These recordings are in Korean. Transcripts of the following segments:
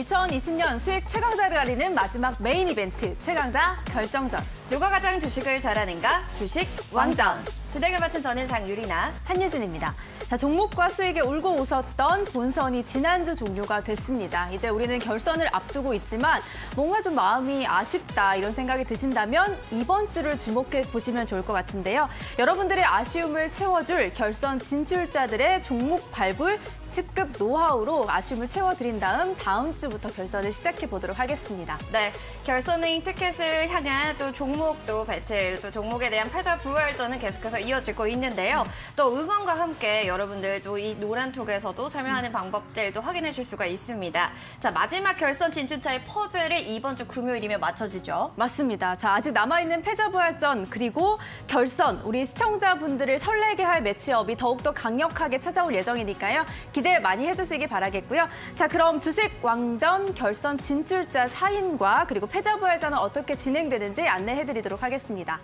2020년 수익 최강자를 가리는 마지막 메인 이벤트 최강자 결정전. 누가 가장 주식을 잘하는가? 주식 왕전. 진행을 맡은 저는 장유리나 한유진입니다. 자, 종목과 수익에 울고 웃었던 본선이 지난주 종료가 됐습니다. 이제 우리는 결선을 앞두고 있지만 뭔가 좀 마음이 아쉽다 이런 생각이 드신다면 이번 주를 주목해 보시면 좋을 것 같은데요. 여러분들의 아쉬움을 채워줄 결선 진출자들의 종목 발굴 특급 노하우로 아쉬움을 채워드린 다음 주부터 결선을 시작해 보도록 하겠습니다. 네, 결선행 티켓을 향한 또 종목도 배틀, 또 종목에 대한 패자 부활전은 계속해서 이어지고 있는데요. 또 응원과 함께 여러분들도 이 노란톡에서도 참여하는 방법들도 확인해 줄 수가 있습니다. 자, 마지막 결선 진출자의 퍼즐을 이번 주 금요일이면 맞춰지죠? 맞습니다. 자, 아직 남아있는 패자 부활전 그리고 결선, 우리 시청자분들을 설레게 할 매치업이 더욱더 강력하게 찾아올 예정이니까요. 기대 많이 해주시기 바라겠고요. 자, 그럼 주식 왕전 결선 진출자 사인과 그리고 패자 부활전은 어떻게 진행되는지 안내해드리도록 하겠습니다.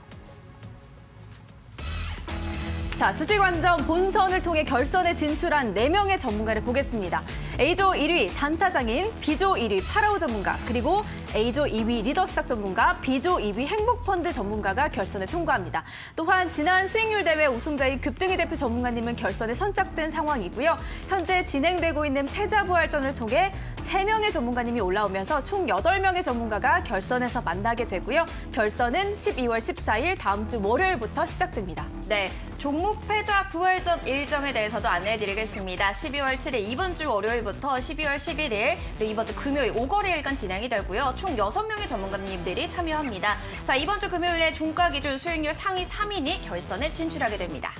자, 주식 왕전 본선을 통해 결선에 진출한 4명의 전문가를 보겠습니다. A조 1위 단타장인, B조 1위 파라오 전문가, 그리고 A조 2위 리더스탁 전문가, B조 2위 행복펀드 전문가가 결선에 통과합니다. 또한 지난 수익률 대회 우승자인 급등이 대표 전문가님은 결선에 선착된 상황이고요. 현재 진행되고 있는 패자부활전을 통해 3명의 전문가님이 올라오면서 총 8명의 전문가가 결선에서 만나게 되고요. 결선은 12월 14일 다음 주 월요일부터 시작됩니다. 네, 종목 패자 부활전 일정에 대해서도 안내해드리겠습니다. 12월 7일 이번 주 월요일부터 12월 11일 그리고 이번 주 금요일 5거래일간 진행이 되고요. 총 6명의 전문가님들이 참여합니다. 자, 이번 주 금요일에 종가 기준 수익률 상위 3인이 결선에 진출하게 됩니다.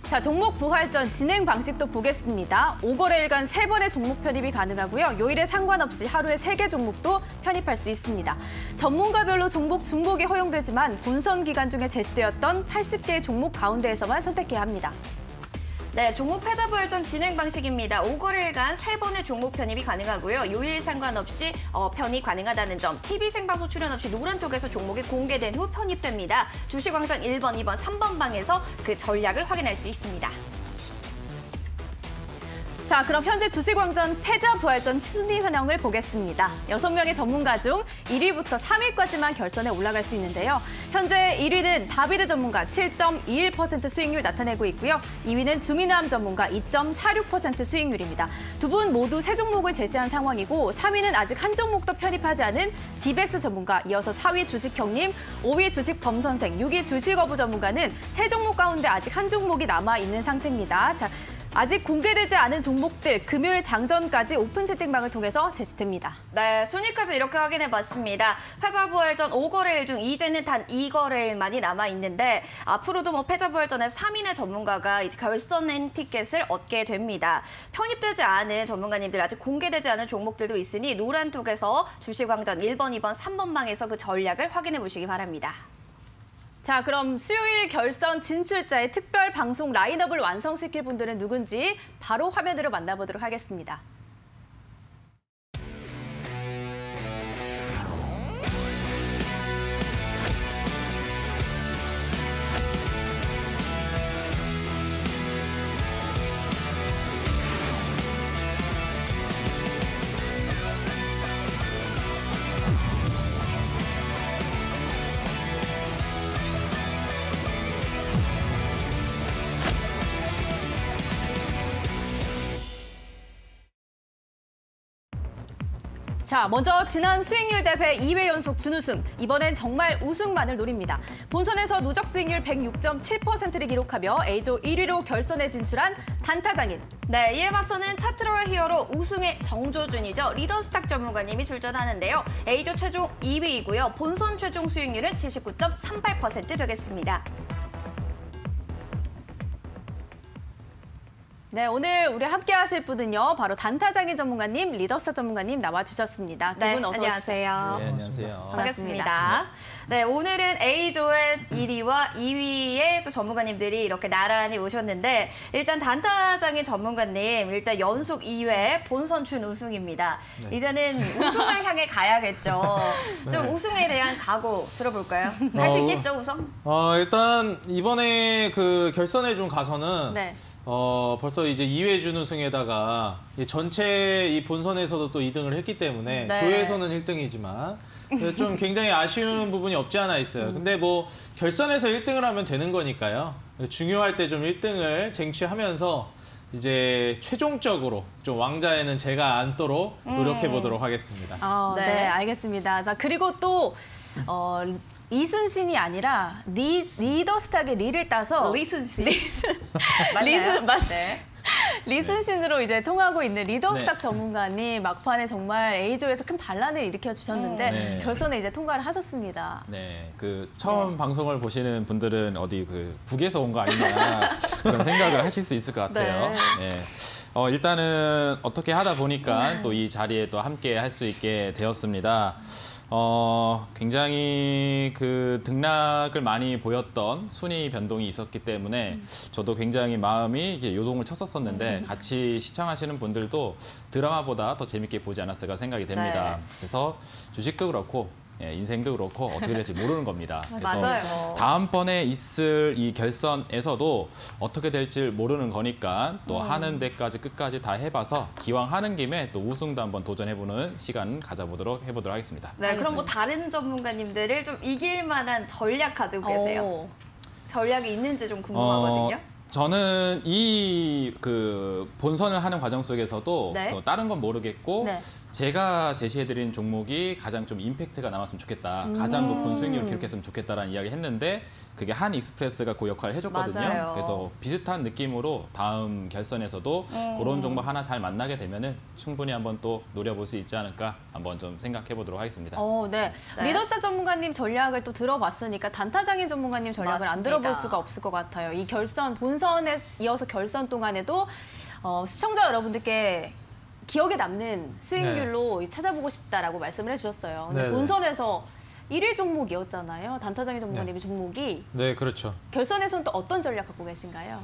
자, 종목 부활전 진행 방식도 보겠습니다. 5거래일간 3번의 종목 편입이 가능하고요. 요일에 상관없이 하루에 3개 종목도 편입할 수 있습니다. 전문가별로 종목 중복이 허용되지만 본선 기간 중에 제시되었던 80개의 종목 가운데에서만 선택해야 합니다. 네, 종목 패자 부활전 진행 방식입니다. 5거래일간 3번의 종목 편입이 가능하고요. 요일 상관없이 편입 가능하다는 점, TV 생방송 출연 없이 노란톡에서 종목이 공개된 후 편입됩니다. 주식왕전 1번, 2번, 3번 방에서 그 전략을 확인할 수 있습니다. 자, 그럼 현재 주식왕전 패자 부활전 순위 현황을 보겠습니다. 6명의 전문가 중 1위부터 3위까지만 결선에 올라갈 수 있는데요. 현재 1위는 다비드 전문가 7.21% 수익률 나타내고 있고요. 2위는 주민남 전문가 2.46% 수익률입니다. 두 분 모두 3종목을 제시한 상황이고 3위는 아직 한 종목도 편입하지 않은 디베스 전문가, 이어서 4위 주식형님, 5위 주식범선생, 6위 주식어부 전문가는 3종목 가운데 아직 한 종목이 남아있는 상태입니다. 자, 아직 공개되지 않은 종목들 금요일 장전까지 오픈 채팅방을 통해서 제시됩니다. 네, 순위까지 이렇게 확인해봤습니다. 패자부활전 5거래일 중 이제는 단 2거래일만이 남아있는데 앞으로도 패자부활전에 3인의 전문가가 이제 결선 티켓을 얻게 됩니다. 편입되지 않은 전문가님들, 아직 공개되지 않은 종목들도 있으니 노란톡에서 주식왕전 1번, 2번, 3번 방에서 그 전략을 확인해보시기 바랍니다. 자, 그럼 수요일 결선 진출자의 특별 방송 라인업을 완성시킬 분들은 누군지 바로 화면으로 만나보도록 하겠습니다. 자, 먼저 지난 수익률 대회 2회 연속 준우승, 이번엔 정말 우승만을 노립니다. 본선에서 누적 수익률 106.7%를 기록하며 A조 1위로 결선에 진출한 단타장인. 네, 이에 맞서는 차트로얄 히어로 우승의 정조준이죠. 리더스탁 전문가님이 출전하는데요. A조 최종 2위이고요. 본선 최종 수익률은 79.38% 되겠습니다. 네, 오늘 우리 함께 하실 분은요. 바로 단타장인 전문가님, 리더스탁 전문가님 나와주셨습니다. 두 분 어서 안녕하세요. 네, 안녕하세요. 반갑습니다. 네, 오늘은 A조의 1위와 2위의 또 전문가님들이 이렇게 나란히 오셨는데 일단 단타장인 전문가님, 일단 연속 2회 본선 준우승입니다. 네. 이제는 우승을 향해 가야겠죠. 좀 네. 우승에 대한 각오 들어볼까요? 할 수 있겠죠, 우승? 일단 이번에 그 결선에 좀 가서는 네. 벌써 이제 2회 준우승에다가 전체 이 본선에서도 또 2등을 했기 때문에 네. 조에서는 1등이지만 좀 굉장히 아쉬운 부분이 없지 않아 있어요. 근데 뭐 결선에서 1등을 하면 되는 거니까요. 중요할 때 좀 1등을 쟁취하면서 이제 최종적으로 좀 왕자에는 제가 앉도록 노력해 보도록 하겠습니다. 네. 네. 알겠습니다. 자, 그리고 또 이순신이 아니라 리더스탁의 리를 따서 리순신. 리순 맞 네. 리순신으로 이제 통하고 있는 리더스탁 네. 전문가님 막판에 정말 A조에서 큰 반란을 일으켜 주셨는데 네. 결선에 이제 통과를 하셨습니다. 네, 그 처음 방송을 보시는 분들은 어디 그 북에서 온 거 아니냐 그런 생각을 하실 수 있을 것 같아요. 네. 일단은 어떻게 하다 보니까 또 이 자리에 또 함께 할 수 있게 되었습니다. 굉장히 그 등락을 많이 보였던 순위 변동이 있었기 때문에 저도 굉장히 마음이 이게 요동을 쳤었었는데 같이 시청하시는 분들도 드라마보다 더 재밌게 보지 않았을까 생각이 됩니다. 네. 그래서 주식도 그렇고 인생도 그렇고 어떻게 될지 모르는 겁니다. 그래서 맞아요. 다음번에 있을 이 결선에서도 어떻게 될지 모르는 거니까 또 하는 데까지 끝까지 다 해봐서 기왕 하는 김에 또 우승도 한번 도전해보는 시간 가져보도록 하겠습니다. 네, 그럼 뭐 다른 전문가님들을 좀 이길 만한 전략 가지고 계세요? 오. 전략이 있는지 좀 궁금하거든요. 저는 이 그 본선을 하는 과정 속에서도 네. 다른 건 모르겠고 네. 제가 제시해드린 종목이 가장 좀 임팩트가 남았으면 좋겠다. 가장 높은 수익률을 기록했으면 좋겠다라는 이야기를 했는데 그게 한익스프레스가 그 역할을 해줬거든요. 맞아요. 그래서 비슷한 느낌으로 다음 결선에서도 그런 종목 하나 잘 만나게 되면은 충분히 한번 또 노려볼 수 있지 않을까 한번 좀 생각해 보도록 하겠습니다. 네. 네. 리더스탁 전문가님 전략을 또 들어봤으니까 단타장인 전문가님 전략을 안 맞습니다. 들어볼 수가 없을 것 같아요. 이 결선, 본선에 이어서 결선 동안에도 시청자 여러분들께 기억에 남는 수익률로 찾아보고 싶다라고 말씀을 해주셨어요. 근데 네네. 본선에서 1위 종목이었잖아요. 단타장인 전문가님의 종목이. 네, 그렇죠. 결선에서는 또 어떤 전략 갖고 계신가요?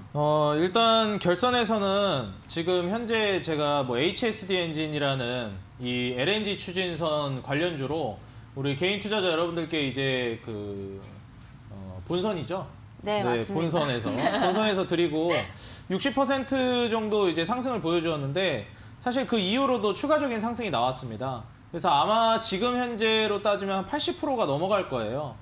일단 결선에서는 지금 현재 제가 뭐 HSD 엔진이라는 이 LNG 추진선 관련주로 우리 개인 투자자 여러분들께 이제 그 본선이죠. 네, 맞습니다. 본선에서 드리고 60% 정도 이제 상승을 보여주었는데 사실 그 이후로도 추가적인 상승이 나왔습니다. 그래서 아마 지금 현재로 따지면 한 80%가 넘어갈 거예요.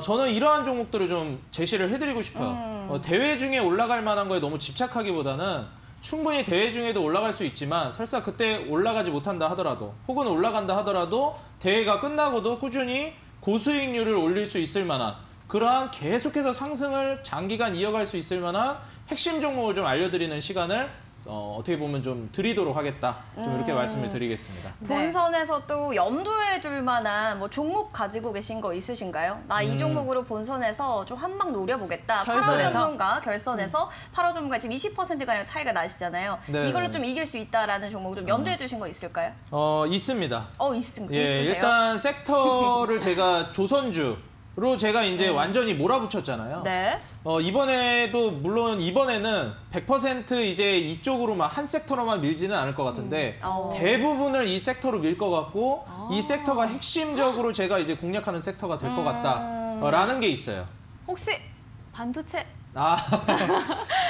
저는 이러한 종목들을 좀 제시를 해드리고 싶어요. 대회 중에 올라갈 만한 거에 너무 집착하기보다는 충분히 대회 중에도 올라갈 수 있지만 설사 그때 올라가지 못한다 하더라도 혹은 올라간다 하더라도 대회가 끝나고도 꾸준히 고수익률을 올릴 수 있을 만한 그러한 계속해서 상승을 장기간 이어갈 수 있을 만한 핵심 종목을 좀 알려드리는 시간을 어떻게 보면 좀 드리도록 하겠다. 좀 이렇게 말씀을 드리겠습니다. 네. 본선에서 또 염두에 둘 만한 뭐 종목 가지고 계신 거 있으신가요? 나 이 종목으로 본선에서 좀 한 방 노려보겠다. 8호 결선에서? 전문가 결선에서 8호 전문가 지금 20%가량 차이가 나시잖아요. 네. 이걸로 좀 이길 수 있다라는 종목 좀 염두에 두신 거 있을까요? 있습니다. 있으세요? 일단 섹터를 제가 조선주로 제가 이제 완전히 몰아붙였잖아요. 네. 이번에도 물론 이번에는 100% 이제 이쪽으로만 한 섹터로만 밀지는 않을 것 같은데 대부분을 이 섹터로 밀 것 같고 이 섹터가 핵심적으로 제가 이제 공략하는 섹터가 될 것 같다라는 게 있어요. 혹시 반도체?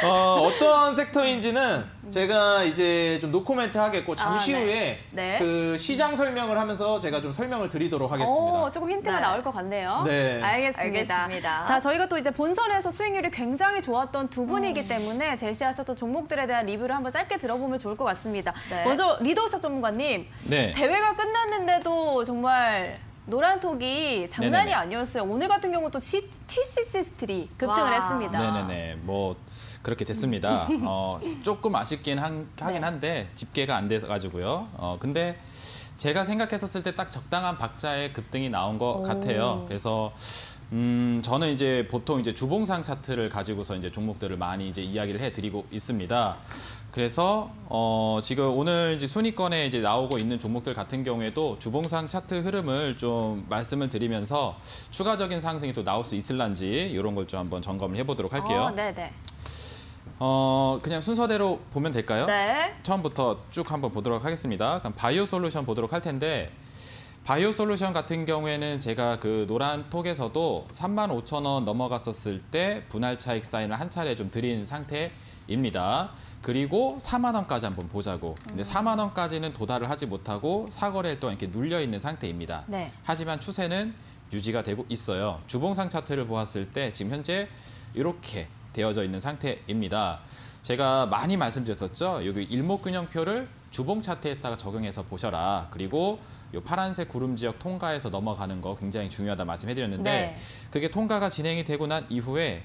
어떤 섹터인지는 제가 이제 좀 노코멘트 하겠고 잠시 네. 후에 네. 그 시장 설명을 하면서 제가 좀 설명을 드리도록 하겠습니다. 조금 힌트가 네. 나올 것 같네요. 네. 알겠습니다. 자, 저희가 또 이제 본선에서 수익률이 굉장히 좋았던 두 분이기 때문에 제시하셨던 종목들에 대한 리뷰를 한번 짧게 들어보면 좋을 것 같습니다. 네. 먼저 리더스탁 전문가님, 네. 대회가 끝났는데도 정말 노란톡이 장난이 네네네. 아니었어요. 오늘 같은 경우 또 TCC 스틸이 급등을 와. 했습니다. 네네네. 뭐 그렇게 됐습니다. 조금 아쉽긴 하긴 한데 집계가 안 돼가지고요. 근데 제가 생각했었을 때 딱 적당한 박자의 급등이 나온 것 같아요. 그래서 저는 이제 보통 이제 주봉상 차트를 가지고서 이제 종목들을 많이 이제 이야기를 해드리고 있습니다. 그래서 지금 오늘 이제 순위권에 이제 나오고 있는 종목들 같은 경우에도 주봉상 차트 흐름을 좀 말씀을 드리면서 추가적인 상승이 또 나올 수 있을런지 이런 걸 좀 한번 점검을 해보도록 할게요. 네네. 그냥 순서대로 보면 될까요? 네. 처음부터 쭉 한번 보도록 하겠습니다. 그럼 바이오 솔루션 보도록 할 텐데 바이오 솔루션 같은 경우에는 제가 그 노란 톡에서도 35,000원 넘어갔었을 때 분할 차익 사인을 한 차례 좀 드린 상태에 입니다. 그리고 4만 원까지 한번 보자고. 근데 4만 원까지는 도달을 하지 못하고 4거래일 동안 이렇게 눌려 있는 상태입니다. 네. 하지만 추세는 유지가 되고 있어요. 주봉상 차트를 보았을 때 지금 현재 이렇게 되어져 있는 상태입니다. 제가 많이 말씀드렸었죠. 여기 일목균형표를 주봉 차트에다가 적용해서 보셔라. 그리고 이 파란색 구름 지역 통과해서 넘어가는 거 굉장히 중요하다 말씀해드렸는데 네. 그게 통과가 진행이 되고 난 이후에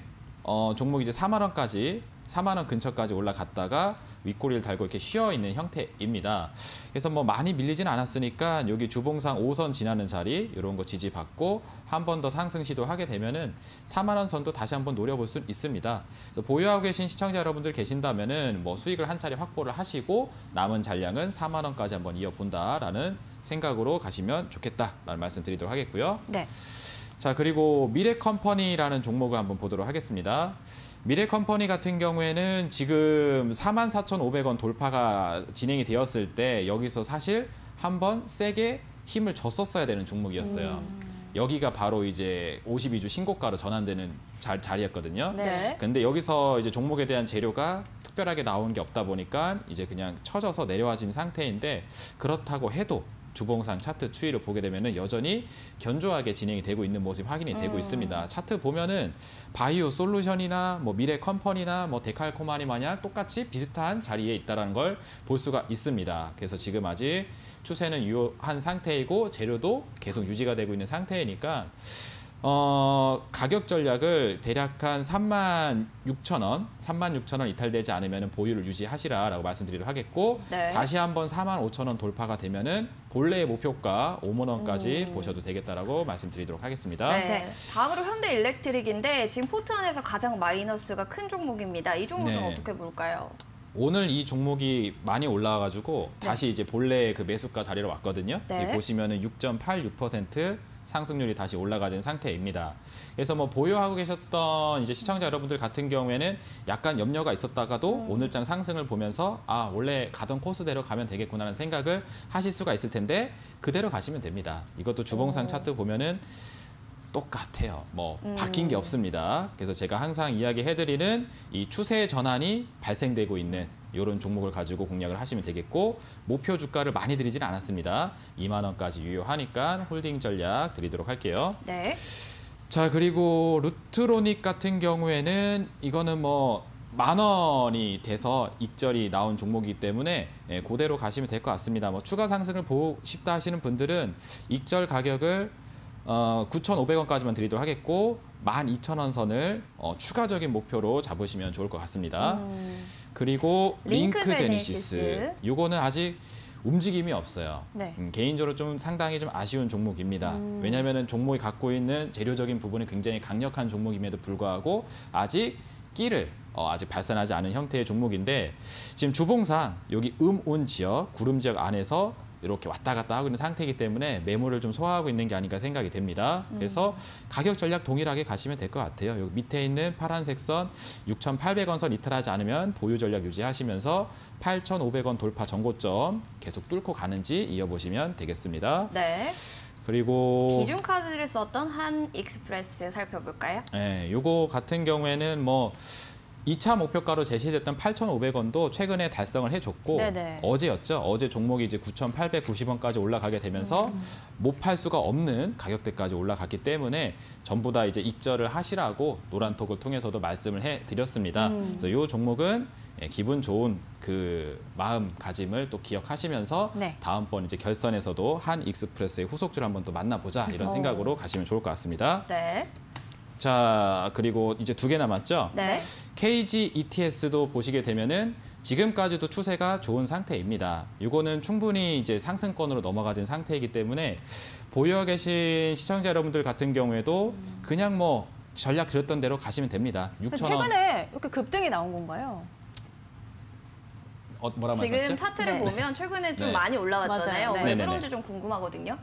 종목이 이제 4만 원까지 4만 원 근처까지 올라갔다가 윗꼬리를 달고 이렇게 쉬어 있는 형태입니다. 그래서 뭐 많이 밀리진 않았으니까 여기 주봉상 5선 지나는 자리 이런 거 지지받고 한 번 더 상승 시도하게 되면은 4만 원 선도 다시 한번 노려볼 수 있습니다. 그래서 보유하고 계신 시청자 여러분들 계신다면은 뭐 수익을 한 차례 확보를 하시고 남은 잔량은 4만 원까지 한번 이어본다라는 생각으로 가시면 좋겠다라는 말씀드리도록 하겠고요. 네. 자, 그리고 미래컴퍼니라는 종목을 한번 보도록 하겠습니다. 미래컴퍼니 같은 경우에는 지금 44,500원 돌파가 진행이 되었을 때 여기서 사실 한번 세게 힘을 줬었어야 되는 종목이었어요. 여기가 바로 이제 52주 신고가로 전환되는 자리였거든요. 네. 근데 여기서 이제 종목에 대한 재료가 특별하게 나온 게 없다 보니까 이제 그냥 쳐져서 내려와진 상태인데 그렇다고 해도 주봉상 차트 추이를 보게 되면은 여전히 견조하게 진행이 되고 있는 모습이 확인이 되고 있습니다. 차트 보면은 바이오 솔루션이나 뭐 미래 컴퍼니나 뭐 데칼코마니 마냥 똑같이 비슷한 자리에 있다라는 걸 볼 수가 있습니다. 그래서 지금 아직 추세는 유효한 상태이고 재료도 계속 유지가 되고 있는 상태이니까 가격 전략을 대략 한 36,000원, 36,000원 이탈되지 않으면 보유를 유지하시라라고 말씀드리도록 하겠고 네. 다시 한번 45,000원 돌파가 되면은 본래의 목표가 5만 원까지 보셔도 되겠다라고 말씀드리도록 하겠습니다. 네. 네. 다음으로 현대일렉트릭인데 지금 포트 안에서 가장 마이너스가 큰 종목입니다. 이 종목은 네. 어떻게 볼까요? 오늘 이 종목이 많이 올라와가지고 다시 이제 본래 그 매수가 자리로 왔거든요. 네. 여기 보시면은 6.86% 상승률이 다시 올라가진 상태입니다. 그래서 뭐 보유하고 계셨던 이제 시청자 여러분들 같은 경우에는 약간 염려가 있었다가도 오늘장 상승을 보면서 아 원래 가던 코스대로 가면 되겠구나라는 생각을 하실 수가 있을 텐데 그대로 가시면 됩니다. 이것도 주봉상 차트 보면은 똑같아요. 뭐 바뀐 게 없습니다. 그래서 제가 항상 이야기해드리는 이 추세 전환이 발생되고 있는 이런 종목을 가지고 공략을 하시면 되겠고 목표 주가를 많이 드리지는 않았습니다. 2만 원까지 유효하니까 홀딩 전략 드리도록 할게요. 네. 자, 그리고 루트로닉 같은 경우에는 이거는 뭐 10,000원이 돼서 익절이 나온 종목이기 때문에 그대로 가시면 될 것 같습니다. 뭐 추가 상승을 보고 싶다 하시는 분들은 익절 가격을 9,500원까지만 드리도록 하겠고 12,000원 선을 추가적인 목표로 잡으시면 좋을 것 같습니다. 그리고 링크 제니시스. 요거는 아직 움직임이 없어요. 네. 개인적으로 좀 상당히 좀 아쉬운 종목입니다. 왜냐하면 종목이 갖고 있는 재료적인 부분이 굉장히 강력한 종목임에도 불구하고 아직 끼를 아직 발산하지 않은 형태의 종목인데 지금 주봉상 여기 운 지역, 구름 지역 안에서 이렇게 왔다 갔다 하고 있는 상태이기 때문에 매물을 좀 소화하고 있는 게 아닌가 생각이 됩니다. 그래서 가격 전략 동일하게 가시면 될 것 같아요. 여기 밑에 있는 파란색 선 6,800원 선 이탈하지 않으면 보유 전략 유지하시면서 8,500원 돌파 전고점 계속 뚫고 가는지 이어보시면 되겠습니다. 네. 그리고 기준 카드를 썼던 한 익스프레스 살펴볼까요? 요거 같은 경우에는 뭐 2차 목표가로 제시됐던 8,500원도 최근에 달성을 해줬고 네네. 어제였죠. 어제 종목이 이제 9,890원까지 올라가게 되면서 못 팔 수가 없는 가격대까지 올라갔기 때문에 전부 다 이제 익절을 하시라고 노란톡을 통해서도 말씀을 해드렸습니다. 그래서 이 종목은 기분 좋은 그 마음가짐을 또 기억하시면서 네. 다음번 이제 결선에서도 한 익스프레스의 후속주를 한번 또 만나보자 이런 생각으로 가시면 좋을 것 같습니다. 네. 자, 그리고 이제 2개 남았죠. 네. KG ETS도 보시게 되면은 지금까지도 추세가 좋은 상태입니다. 이거는 충분히 이제 상승권으로 넘어가진 상태이기 때문에 보유하고 계신 시청자 여러분들 같은 경우에도 그냥 뭐 전략 드렸던 대로 가시면 됩니다. 6,000원. 최근에 이렇게 급등이 나온 건가요? 뭐라 지금 말씀하셨죠? 차트를 네. 보면 최근에 좀 네. 많이 올라왔잖아요. 맞아요. 왜 네. 그런지 좀 궁금하거든요.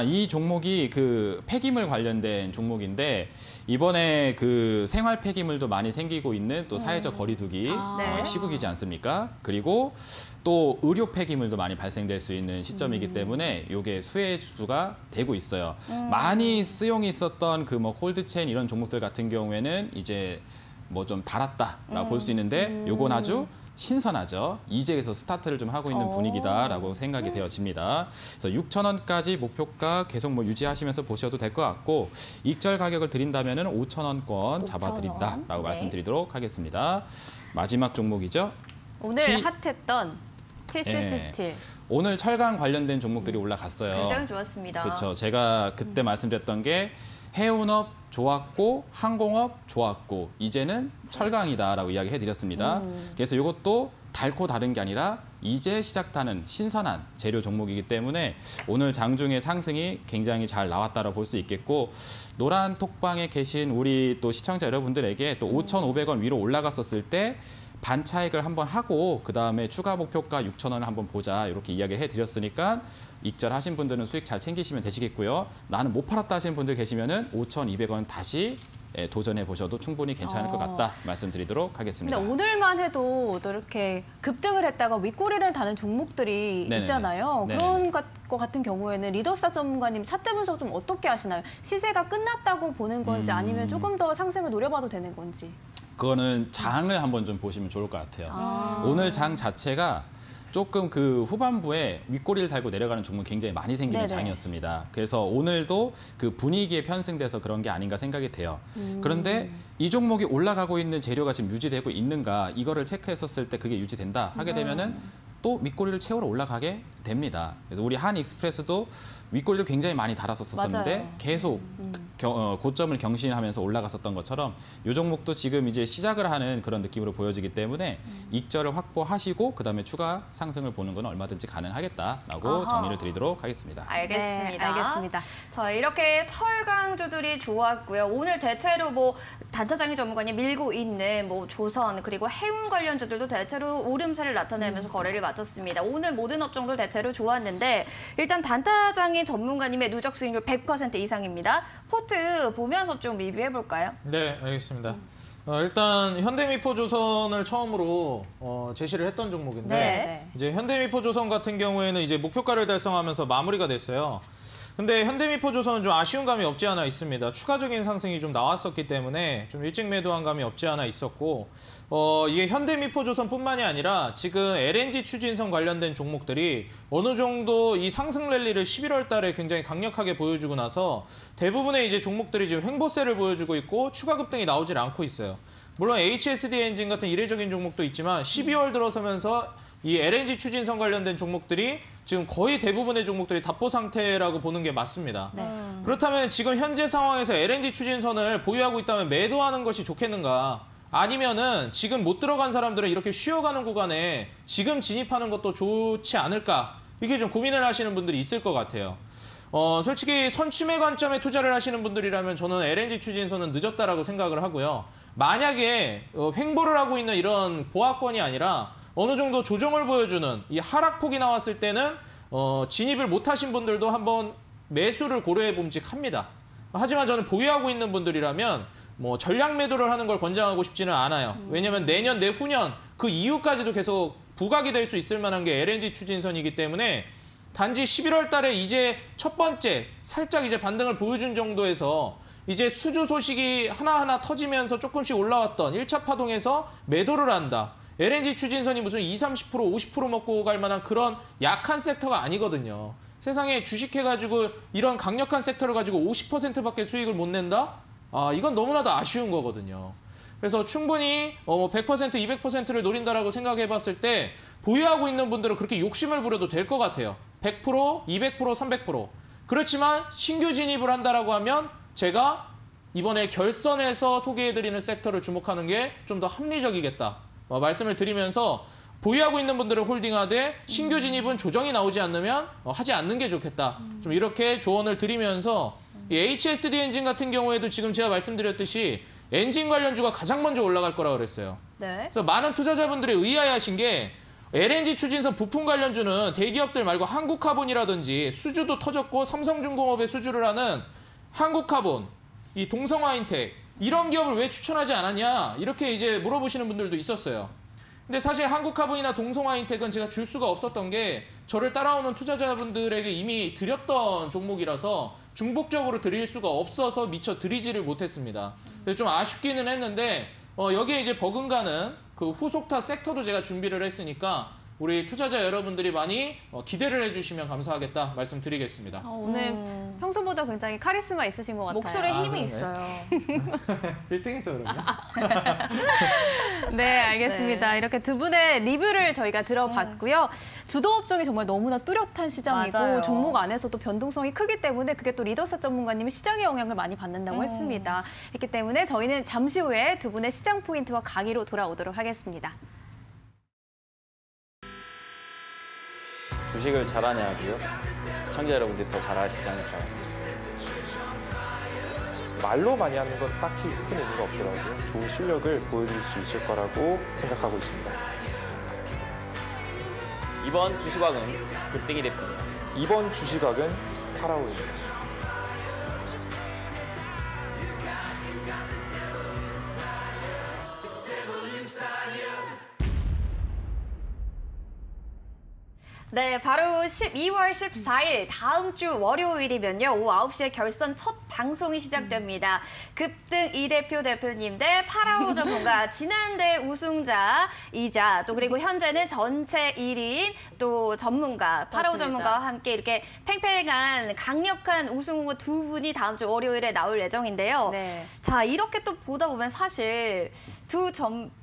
이 종목이 그 폐기물 관련된 종목인데 이번에 그 생활 폐기물도 많이 생기고 있는 또 사회적 거리두기 네. 시국이지 않습니까? 그리고 또 의료 폐기물도 많이 발생될 수 있는 시점이기 때문에 이게 수혜주가 되고 있어요. 많이 쓰용이 있었던 그 뭐 콜드체인 이런 종목들 같은 경우에는 이제 뭐 좀 달았다라고 볼 수 있는데 요건 아주 신선하죠. 이제에서 스타트를 좀 하고 있는 분위기다라고 생각이 되어집니다. 그래서 6,000원까지 목표가 계속 뭐 유지하시면서 보셔도 될 것 같고 익절 가격을 드린다면은 5,000원권 잡아드린다라고 네. 말씀드리도록 하겠습니다. 마지막 종목이죠. 오늘 핫했던 TCC 예. 스틸. 오늘 철강 관련된 종목들이 올라갔어요. 굉장히 좋았습니다. 그렇죠. 제가 그때 말씀드렸던 게 해운업 좋았고 항공업 좋았고 이제는 철강이다라고 이야기해드렸습니다. 그래서 이것도 달고 다른 게 아니라 이제 시작하는 신선한 재료 종목이기 때문에 오늘 장중의 상승이 굉장히 잘 나왔다라고 볼 수 있겠고 노란 톡방에 계신 우리 또 시청자 여러분들에게 또 5,500원 위로 올라갔었을 때 반차익을 한번 하고 그다음에 추가 목표가 6,000원을 한번 보자 이렇게 이야기를 해드렸으니까 익절하신 분들은 수익 잘 챙기시면 되시겠고요. 나는 못 팔았다 하시는 분들 계시면은 5,200원 다시 도전해 보셔도 충분히 괜찮을 것 같다 말씀드리도록 하겠습니다. 근데 오늘만 해도 또 이렇게 급등을 했다가 윗꼬리를 다는 종목들이 네네네. 있잖아요. 네네네. 그런 것 같은 경우에는 리더스타 전문가님 차트 분석 좀 어떻게 하시나요? 시세가 끝났다고 보는 건지 아니면 조금 더 상승을 노려봐도 되는 건지. 그거는 장을 한번 좀 보시면 좋을 것 같아요. 아. 오늘 장 자체가 조금 그 후반부에 윗꼬리를 달고 내려가는 종목이 굉장히 많이 생기는 네네. 장이었습니다. 그래서 오늘도 그 분위기에 편승돼서 그런 게 아닌가 생각이 돼요. 그런데 이 종목이 올라가고 있는 재료가 지금 유지되고 있는가 이거를 체크했었을 때 그게 유지된다 하게 되면은 또 윗꼬리를 채우러 올라가게 됩니다. 그래서 우리 한익스프레스도 윗꼬리를 굉장히 많이 달았었는데 맞아요. 계속 고점을 경신하면서 올라갔었던 것처럼 이 종목도 지금 이제 시작을 하는 그런 느낌으로 보여지기 때문에 익절을 확보하시고 그다음에 추가 상승을 보는 건 얼마든지 가능하겠다라고 아하. 정리를 드리도록 하겠습니다. 알겠습니다. 네, 알겠습니다. 자, 이렇게 철강주들이 좋았고요. 오늘 대체로 뭐 단타장이 전문가님 밀고 있는 뭐 조선 그리고 해운 관련주들도 대체로 오름세를 나타내면서 거래를 마쳤습니다. 오늘 모든 업종들 대체로 좋았는데 일단 단타장인 전문가님의 누적 수익률 100% 이상입니다. 포트 보면서 좀 리뷰해 볼까요? 네, 알겠습니다. 일단 현대미포조선을 처음으로 제시를 했던 종목인데 네. 이제 현대미포조선 같은 경우에는 이제 목표가를 달성하면서 마무리가 됐어요. 근데 현대미포조선은 좀 아쉬운 감이 없지 않아 있습니다. 추가적인 상승이 좀 나왔었기 때문에 좀 일찍 매도한 감이 없지 않아 있었고 이게 현대미포조선뿐만이 아니라 지금 LNG 추진선 관련된 종목들이 어느 정도 이 상승 랠리를 11월 달에 굉장히 강력하게 보여주고 나서 대부분의 이제 종목들이 지금 횡보세를 보여주고 있고 추가 급등이 나오질 않고 있어요. 물론 HSD 엔진 같은 이례적인 종목도 있지만 12월 들어서면서 이 LNG 추진선 관련된 종목들이 지금 거의 대부분의 종목들이 답보 상태라고 보는 게 맞습니다. 네. 그렇다면 지금 현재 상황에서 LNG 추진선을 보유하고 있다면 매도하는 것이 좋겠는가? 아니면은 지금 못 들어간 사람들은 이렇게 쉬어가는 구간에 지금 진입하는 것도 좋지 않을까? 이렇게 좀 고민을 하시는 분들이 있을 것 같아요. 솔직히 선취매 관점에 투자를 하시는 분들이라면 저는 LNG 추진선은 늦었다라고 생각을 하고요. 만약에 횡보를 하고 있는 이런 보합권이 아니라 어느 정도 조정을 보여주는 이 하락폭이 나왔을 때는 진입을 못하신 분들도 한번 매수를 고려해 봄직합니다. 하지만 저는 보유하고 있는 분들이라면 뭐 전략 매도를 하는 걸 권장하고 싶지는 않아요. 왜냐하면 내년, 내후년 그 이후까지도 계속 부각이 될 수 있을 만한 게 LNG 추진선이기 때문에 단지 11월 달에 이제 첫 번째 살짝 이제 반등을 보여준 정도에서 이제 수주 소식이 하나하나 터지면서 조금씩 올라왔던 1차 파동에서 매도를 한다. LNG 추진선이 무슨 20, 30%, 50% 먹고 갈 만한 그런 약한 섹터가 아니거든요. 세상에 주식해가지고 이런 강력한 섹터를 가지고 50%밖에 수익을 못 낸다? 이건 너무나도 아쉬운 거거든요. 그래서 충분히 100%, 200%를 노린다라고 생각해봤을 때 보유하고 있는 분들은 그렇게 욕심을 부려도 될 것 같아요. 100%, 200%, 300%. 그렇지만 신규 진입을 한다라고 하면 제가 이번에 결선에서 소개해드리는 섹터를 주목하는 게 좀 더 합리적이겠다. 말씀을 드리면서 보유하고 있는 분들은 홀딩하되 신규 진입은 조정이 나오지 않으면 하지 않는 게 좋겠다. 좀 이렇게 조언을 드리면서 이 HSD 엔진 같은 경우에도 지금 제가 말씀드렸듯이 엔진 관련주가 가장 먼저 올라갈 거라고 그랬어요. 네. 그래서 많은 투자자분들이 의아해하신 게 LNG 추진선 부품 관련주는 대기업들 말고 한국카본이라든지 수주도 터졌고 삼성중공업에 수주를 하는 한국카본, 이 동성화인텍 이런 기업을 왜 추천하지 않았냐 이렇게 이제 물어보시는 분들도 있었어요. 근데 사실 한국카본이나 동성화인텍은 제가 줄 수가 없었던 게 저를 따라오는 투자자분들에게 이미 드렸던 종목이라서 중복적으로 드릴 수가 없어서 미처 드리지를 못했습니다. 그래서 좀 아쉽기는 했는데 여기에 이제 버금가는 그 후속타 섹터도 제가 준비를 했으니까 우리 투자자 여러분들이 많이 기대를 해주시면 감사하겠다 말씀드리겠습니다. 오늘 평소보다 굉장히 카리스마 있으신 것 같아요. 목소리에 힘이 그러네. 있어요. 1등에서 그런가? 네, 알겠습니다. 네. 이렇게 두 분의 리뷰를 저희가 들어봤고요. 주도업종이 정말 너무나 뚜렷한 시장이고 맞아요. 종목 안에서도 변동성이 크기 때문에 그게 또 리더스 전문가님이 시장의 영향을 많이 받는다고 했습니다. 그렇기 때문에 저희는 잠시 후에 두 분의 시장 포인트와 강의로 돌아오도록 하겠습니다. 주식을 잘하냐고요? 시청자 여러분들이 더 잘하시지 않을까. 말로 많이 하는 건 딱히 큰 의미가 없더라고요. 좋은 실력을 보여줄 수 있을 거라고 생각하고 있습니다. 이번 주식왕은 급등이 됐습니다. 이번 주식왕은 파라오입니다. 네, 바로 12월 14일 다음 주 월요일이면요. 오후 9시에 결선 첫 방송이 시작됩니다. 급등 이대표 대표님 대 파라오 전문가, 지난대 우승자이자 또 그리고 현재는 전체 1위인 또 전문가, 파라오 맞습니다. 전문가와 함께 이렇게 팽팽한 강력한 우승 후보 두 분이 다음 주 월요일에 나올 예정인데요. 네. 자, 이렇게 또 보다 보면 사실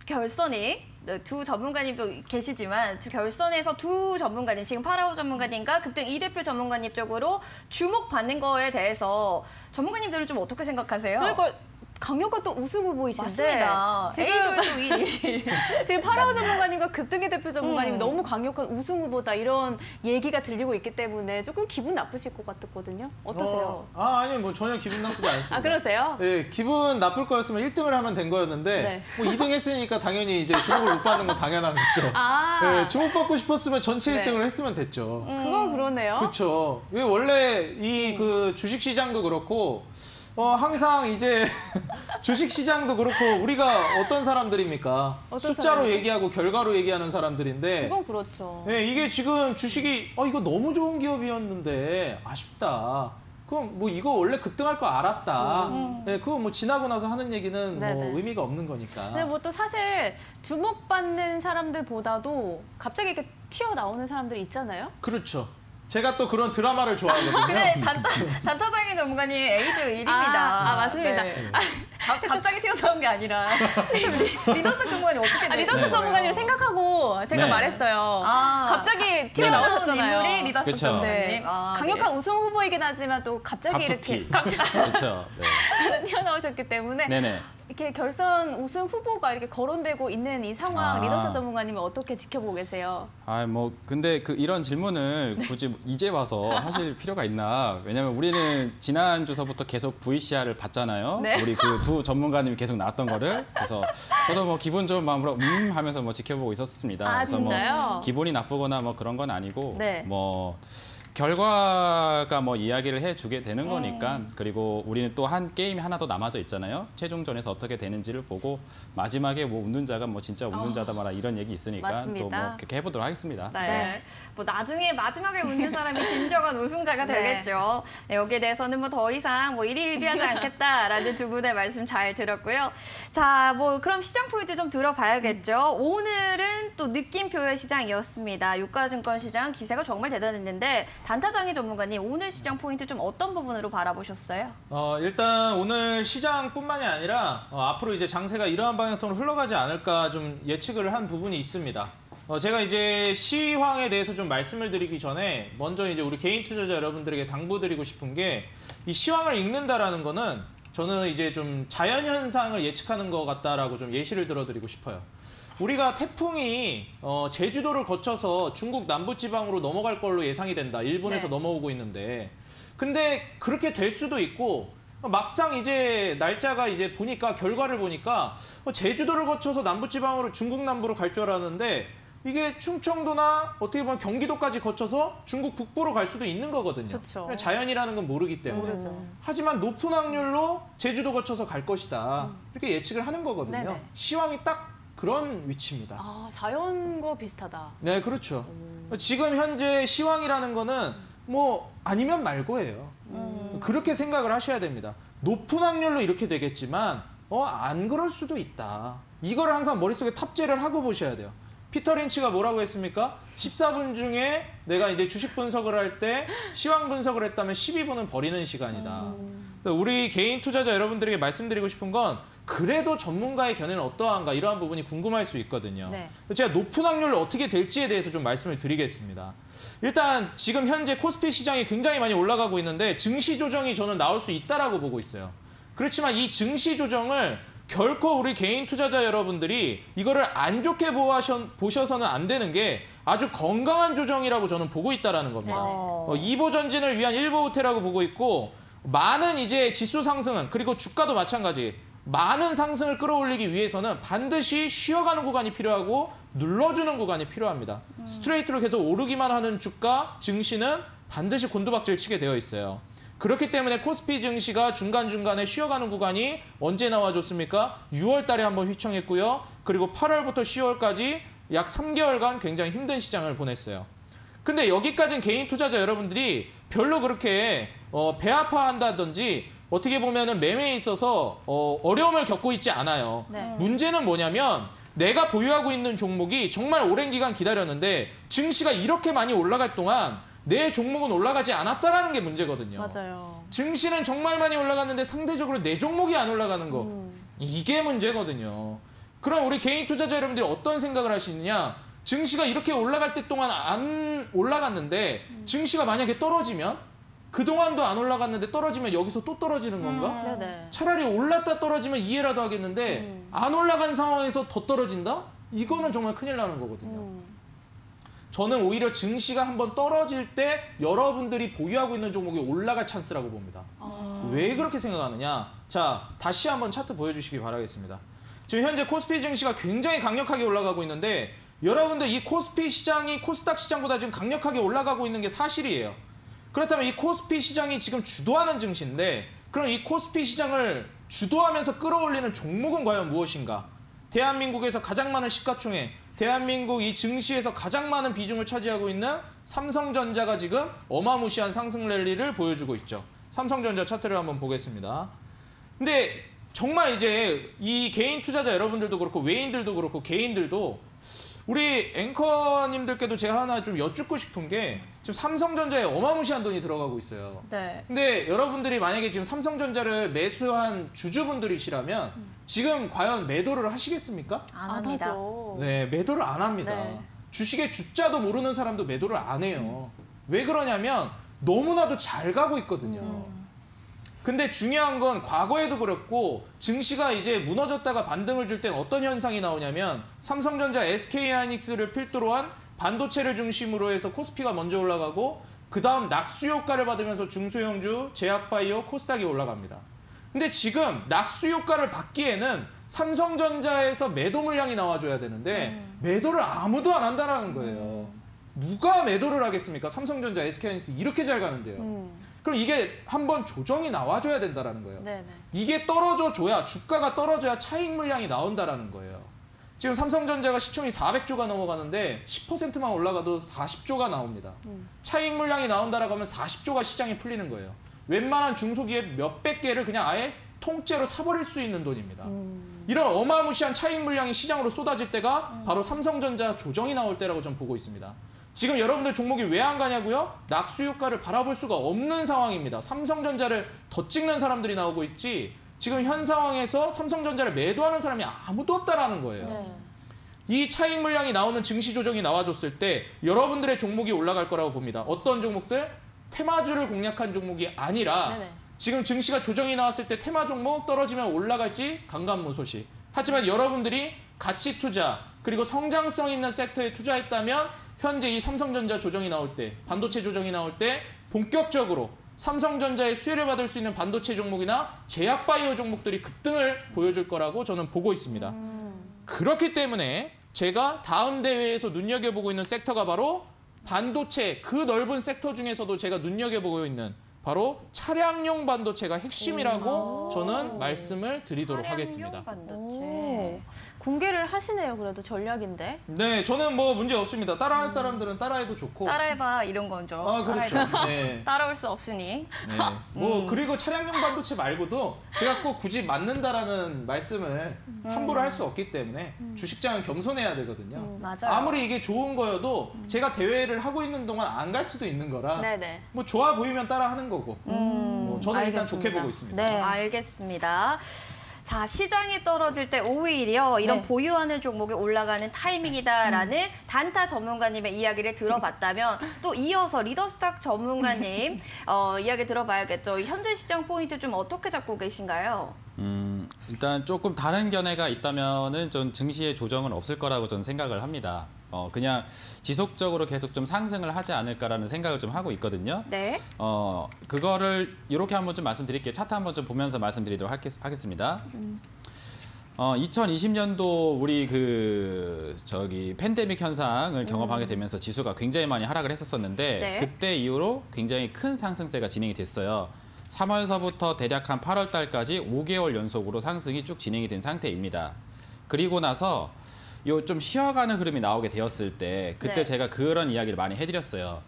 결선이 두 전문가님도 계시지만 결선에서 두 전문가님, 지금 파라오 전문가님과 급등 이대표 전문가님 쪽으로 주목받는 거에 대해서 전문가님들은 좀 어떻게 생각하세요? 그러니까 강력한 또 우승 후보이신데 맞습니다. 지금 A조에도 1위. 지금 파라오 전문가님과 급등이 대표 전문가님이 음. 너무 강력한 우승 후보다 이런 얘기가 들리고 있기 때문에 조금 기분 나쁘실 것 같았거든요. 어떠세요? 아니 뭐 전혀 기분 나쁘지 않습니다. 아, 그러세요? 예, 기분 나쁠 거였으면 1등을 하면 된 거였는데 네. 뭐 2등 했으니까 당연히 이제 주목을 못 받는 건 당연한 거죠. 아, 예, 주목받고 싶었으면 전체 네. 1등을 했으면 됐죠. 그건 그러네요. 그렇죠. 왜 원래 이 그 주식 시장도 그렇고 항상 이제 주식 시장도 그렇고 우리가 어떤 사람들입니까? 어떤 숫자로 사람이죠? 얘기하고 결과로 얘기하는 사람들인데 그건 그렇죠. 네, 이게 지금 주식이 이거 너무 좋은 기업이었는데 아쉽다. 그럼 뭐 이거 원래 급등할 거 알았다. 네, 그거 뭐 지나고 나서 하는 얘기는 뭐 네네. 의미가 없는 거니까. 근데 뭐 또 사실 주목받는 사람들보다도 갑자기 이렇게 튀어나오는 사람들이 있잖아요. 그렇죠. 제가 또 그런 드라마를 좋아하거든요. 근데 단타장인 전문가님 A조 1위입니다. 아, 맞습니다. 갑자기 튀어나온 게 아니라 리더스 전문가님 어떻게 돼요? 리더스 네. 전문가님 생각하고 제가 네. 말했어요. 아, 갑자기 튀어나온 튀어나오셨잖아요. 인물이 리더스 그쵸. 전문가님. 네. 아, 강력한 우승 후보이긴 하지만 또 갑자기 이렇게 갑툭튀. 그렇죠. 네. 튀어나오셨기 때문에 네네. 이렇게 결선 우승 후보가 이렇게 거론되고 있는 이 상황 아. 리더스 전문가님은 어떻게 지켜보고 계세요? 뭐 근데 이런 질문을 굳이 이제 와서 하실 필요가 있나? 왜냐면 우리는 지난 주서부터 계속 VCR을 봤잖아요. 네. 우리 그 두 전문가님이 계속 나왔던 거를. 그래서 저도 뭐 기분 좋은 마음으로 하면서 뭐 지켜보고 있었습니다. 아, 그래서 진짜요? 뭐 기분이 나쁘거나 뭐 그런 건 아니고 네. 뭐 결과가 뭐 이야기를 해주게 되는 거니까. 그리고 우리는 또 한 게임이 하나 더 남아져 있잖아요. 최종전에서 어떻게 되는지를 보고 마지막에 뭐 웃는 자가 뭐 진짜 웃는 자다 마라 이런 얘기 있으니까 맞습니다. 또 뭐 그렇게 해보도록 하겠습니다. 네. 네. 뭐 나중에 마지막에 웃는 사람이 진정한 우승자가 네. 되겠죠. 네, 여기에 대해서는 뭐 더 이상 뭐 일희일비하지 않겠다라는 두 분의 말씀 잘 들었고요. 자, 뭐 그럼 시장 포인트 좀 들어봐야겠죠. 오늘은 또 느낌표의 시장이었습니다. 유가증권 시장 기세가 정말 대단했는데 단타장의 전문가님 오늘 시장 포인트 좀 어떤 부분으로 바라보셨어요? 일단 오늘 시장뿐만이 아니라 앞으로 이제 장세가 이러한 방향성으로 흘러가지 않을까 좀 예측을 한 부분이 있습니다. 제가 이제 시황에 대해서 좀 말씀을 드리기 전에 먼저 이제 우리 개인 투자자 여러분들에게 당부드리고 싶은 게 이 시황을 읽는다라는 거는 저는 이제 좀 자연현상을 예측하는 것 같다라고 좀 예시를 들어드리고 싶어요. 우리가 태풍이 제주도를 거쳐서 중국 남부지방으로 넘어갈 걸로 예상이 된다. 일본에서 네. 넘어오고 있는데 근데 그렇게 될 수도 있고 막상 이제 날짜가 이제 보니까 결과를 보니까 제주도를 거쳐서 남부지방으로 중국 남부로 갈 줄 알았는데 이게 충청도나 어떻게 보면 경기도까지 거쳐서 중국 북부로 갈 수도 있는 거거든요. 그쵸. 자연이라는 건 모르기 때문에. 모르죠. 하지만 높은 확률로 제주도 거쳐서 갈 것이다. 이렇게 예측을 하는 거거든요. 네네. 시황이 딱 그런 위치입니다. 아, 자연과 비슷하다. 네, 그렇죠. 지금 현재 시황이라는 거는 뭐 아니면 말고예요. 그렇게 생각을 하셔야 됩니다. 높은 확률로 이렇게 되겠지만 안 그럴 수도 있다. 이거를 항상 머릿속에 탑재를 하고 보셔야 돼요. 피터 린치가 뭐라고 했습니까? 14분 중에 내가 이제 주식 분석을 할 때 시황 분석을 했다면 12분은 버리는 시간이다. 우리 개인 투자자 여러분들에게 말씀드리고 싶은 건 그래도 전문가의 견해는 어떠한가 이러한 부분이 궁금할 수 있거든요. 네. 제가 높은 확률로 어떻게 될지에 대해서 좀 말씀을 드리겠습니다. 일단 지금 현재 코스피 시장이 굉장히 많이 올라가고 있는데 증시 조정이 저는 나올 수 있다라고 보고 있어요. 그렇지만 이 증시 조정을 결코 우리 개인 투자자 여러분들이 이거를 안 좋게 보셔서는 안 되는 게 아주 건강한 조정이라고 저는 보고 있다라는 겁니다. 2보 전진을 위한 1보 후퇴라고 보고 있고 많은 이제 지수 상승은 그리고 주가도 마찬가지 많은 상승을 끌어올리기 위해서는 반드시 쉬어가는 구간이 필요하고 눌러주는 구간이 필요합니다. 스트레이트로 계속 오르기만 하는 주가 증시는 반드시 곤두박질 치게 되어 있어요. 그렇기 때문에 코스피 증시가 중간중간에 쉬어가는 구간이 언제 나와줬습니까? 6월 달에 한번 휘청했고요. 그리고 8월부터 10월까지 약 3개월간 굉장히 힘든 시장을 보냈어요. 근데 여기까지는 개인 투자자 여러분들이 별로 그렇게 배 아파한다든지 어떻게 보면은 매매에 있어서 어려움을 겪고 있지 않아요. 네. 문제는 뭐냐면 내가 보유하고 있는 종목이 정말 오랜 기간 기다렸는데 증시가 이렇게 많이 올라갈 동안 내 종목은 올라가지 않았다라는 게 문제거든요. 맞아요. 증시는 정말 많이 올라갔는데 상대적으로 내 종목이 안 올라가는 거. 이게 문제거든요. 그럼 우리 개인 투자자 여러분들이 어떤 생각을 하시느냐. 증시가 이렇게 올라갈 때 동안 안 올라갔는데 증시가 만약에 떨어지면 그동안도 안 올라갔는데 떨어지면 여기서 또 떨어지는 건가? 네네. 차라리 올랐다 떨어지면 이해라도 하겠는데 안 올라간 상황에서 더 떨어진다? 이거는 정말 큰일 나는 거거든요. 저는 오히려 증시가 한번 떨어질 때 여러분들이 보유하고 있는 종목이 올라갈 찬스라고 봅니다. 왜 그렇게 생각하느냐? 자, 다시 한번 차트 보여주시기 바라겠습니다. 지금 현재 코스피 증시가 굉장히 강력하게 올라가고 있는데 여러분들 이 코스피 시장이 코스닥 시장보다 지금 강력하게 올라가고 있는 게 사실이에요. 그렇다면 이 코스피 시장이 지금 주도하는 증시인데 그럼 이 코스피 시장을 주도하면서 끌어올리는 종목은 과연 무엇인가? 대한민국에서 가장 많은 시가총액, 대한민국 이 증시에서 가장 많은 비중을 차지하고 있는 삼성전자가 지금 어마무시한 상승 랠리를 보여주고 있죠. 삼성전자 차트를 한번 보겠습니다. 근데 정말 이제 이 개인 투자자 여러분들도 그렇고 외인들도 그렇고 개인들도 우리 앵커님들께도 제가 하나 좀 여쭙고 싶은 게 지금 삼성전자에 어마무시한 돈이 들어가고 있어요. 네. 근데 여러분들이 만약에 지금 삼성전자를 매수한 주주분들이시라면 지금 과연 매도를 하시겠습니까? 안 합니다. 네, 매도를 안 합니다. 네. 주식의 주자도 모르는 사람도 매도를 안 해요. 왜 그러냐면 너무나도 잘 가고 있거든요. 근데 중요한 건 과거에도 그렇고 증시가 이제 무너졌다가 반등을 줄 때는 어떤 현상이 나오냐면 삼성전자, SK하이닉스를 필두로 한 반도체를 중심으로 해서 코스피가 먼저 올라가고 그 다음 낙수 효과를 받으면서 중소형주, 제약바이오, 코스닥이 올라갑니다. 근데 지금 낙수 효과를 받기에는 삼성전자에서 매도 물량이 나와줘야 되는데 매도를 아무도 안 한다는 거예요. 누가 매도를 하겠습니까? 삼성전자, SK하이닉스 이렇게 잘 가는데요. 그럼 이게 한번 조정이 나와줘야 된다는 거예요. 네네. 이게 떨어져줘야 주가가 떨어져야 차익 물량이 나온다는 거예요. 지금 삼성전자가 시총이 400조가 넘어가는데 10%만 올라가도 40조가 나옵니다. 차익 물량이 나온다라고 하면 40조가 시장에 풀리는 거예요. 웬만한 중소기업 몇백 개를 그냥 아예 통째로 사버릴 수 있는 돈입니다. 이런 어마무시한 차익 물량이 시장으로 쏟아질 때가 바로 삼성전자 조정이 나올 때라고 저는 보고 있습니다. 지금 여러분들 종목이 왜 안 가냐고요? 낙수 효과를 바라볼 수가 없는 상황입니다. 삼성전자를 더 찍는 사람들이 나오고 있지 지금 현 상황에서 삼성전자를 매도하는 사람이 아무도 없다라는 거예요. 네. 이 차익 물량이 나오는 증시 조정이 나와줬을 때 여러분들의 종목이 올라갈 거라고 봅니다. 어떤 종목들? 테마주를 공략한 종목이 아니라 네네. 지금 증시가 조정이 나왔을 때 테마 종목 떨어지면 올라갈지 강간무소식. 하지만 여러분들이 가치 투자 그리고 성장성 있는 섹터에 투자했다면 현재 이 삼성전자 조정이 나올 때, 반도체 조정이 나올 때 본격적으로 삼성전자의 수혜를 받을 수 있는 반도체 종목이나 제약바이오 종목들이 급등을 보여줄 거라고 저는 보고 있습니다. 그렇기 때문에 제가 다음 대회에서 눈여겨보고 있는 섹터가 바로 반도체, 그 넓은 섹터 중에서도 제가 눈여겨보고 있는 바로 차량용 반도체가 핵심이라고 저는 말씀을 드리도록 하겠습니다. 반도체. 네. 공개를 하시네요. 그래도 전략인데. 네, 저는 뭐 문제 없습니다. 따라할 사람들은 따라해도 좋고. 따라해봐 이런 거죠. 아, 그렇죠. 네. 따라올 수 없으니. 네. 뭐 그리고 차량용 반도체 말고도 제가 꼭 굳이 맞는다라는 말씀을 함부로 할 수 없기 때문에 주식장은 겸손해야 되거든요. 맞아요. 아무리 이게 좋은 거여도 제가 대회를 하고 있는 동안 안 갈 수도 있는 거라 네네. 뭐 좋아 보이면 따라 하는 거고. 뭐 저는 일단 좋게 알겠습니다. 보고 있습니다. 네. 알겠습니다. 자, 시장이 떨어질 때 오히려 이런 네. 보유하는 종목이 올라가는 타이밍이다라는 단타 전문가님의 이야기를 들어봤다면 또 이어서 리더스탁 전문가님 이야기 들어봐야겠죠. 현재 시장 포인트 좀 어떻게 잡고 계신가요? 일단 조금 다른 견해가 있다면은 좀 증시의 조정은 없을 거라고 저는 생각을 합니다. 그냥 지속적으로 계속 좀 상승을 하지 않을까라는 생각을 좀 하고 있거든요. 네. 그거를 이렇게 한번 좀 말씀드릴게요. 차트 한번 좀 보면서 말씀드리도록 하겠습니다. 2020년도 우리 팬데믹 현상을 경험하게 되면서 지수가 굉장히 많이 하락을 했었었는데 네. 그때 이후로 굉장히 큰 상승세가 진행이 됐어요. 3월서부터 대략 한 8월 달까지 5개월 연속으로 상승이 쭉 진행이 된 상태입니다. 그리고 나서 좀 쉬어가는 흐름이 나오게 되었을 때 그때 네. 제가 그런 이야기를 많이 해드렸어요.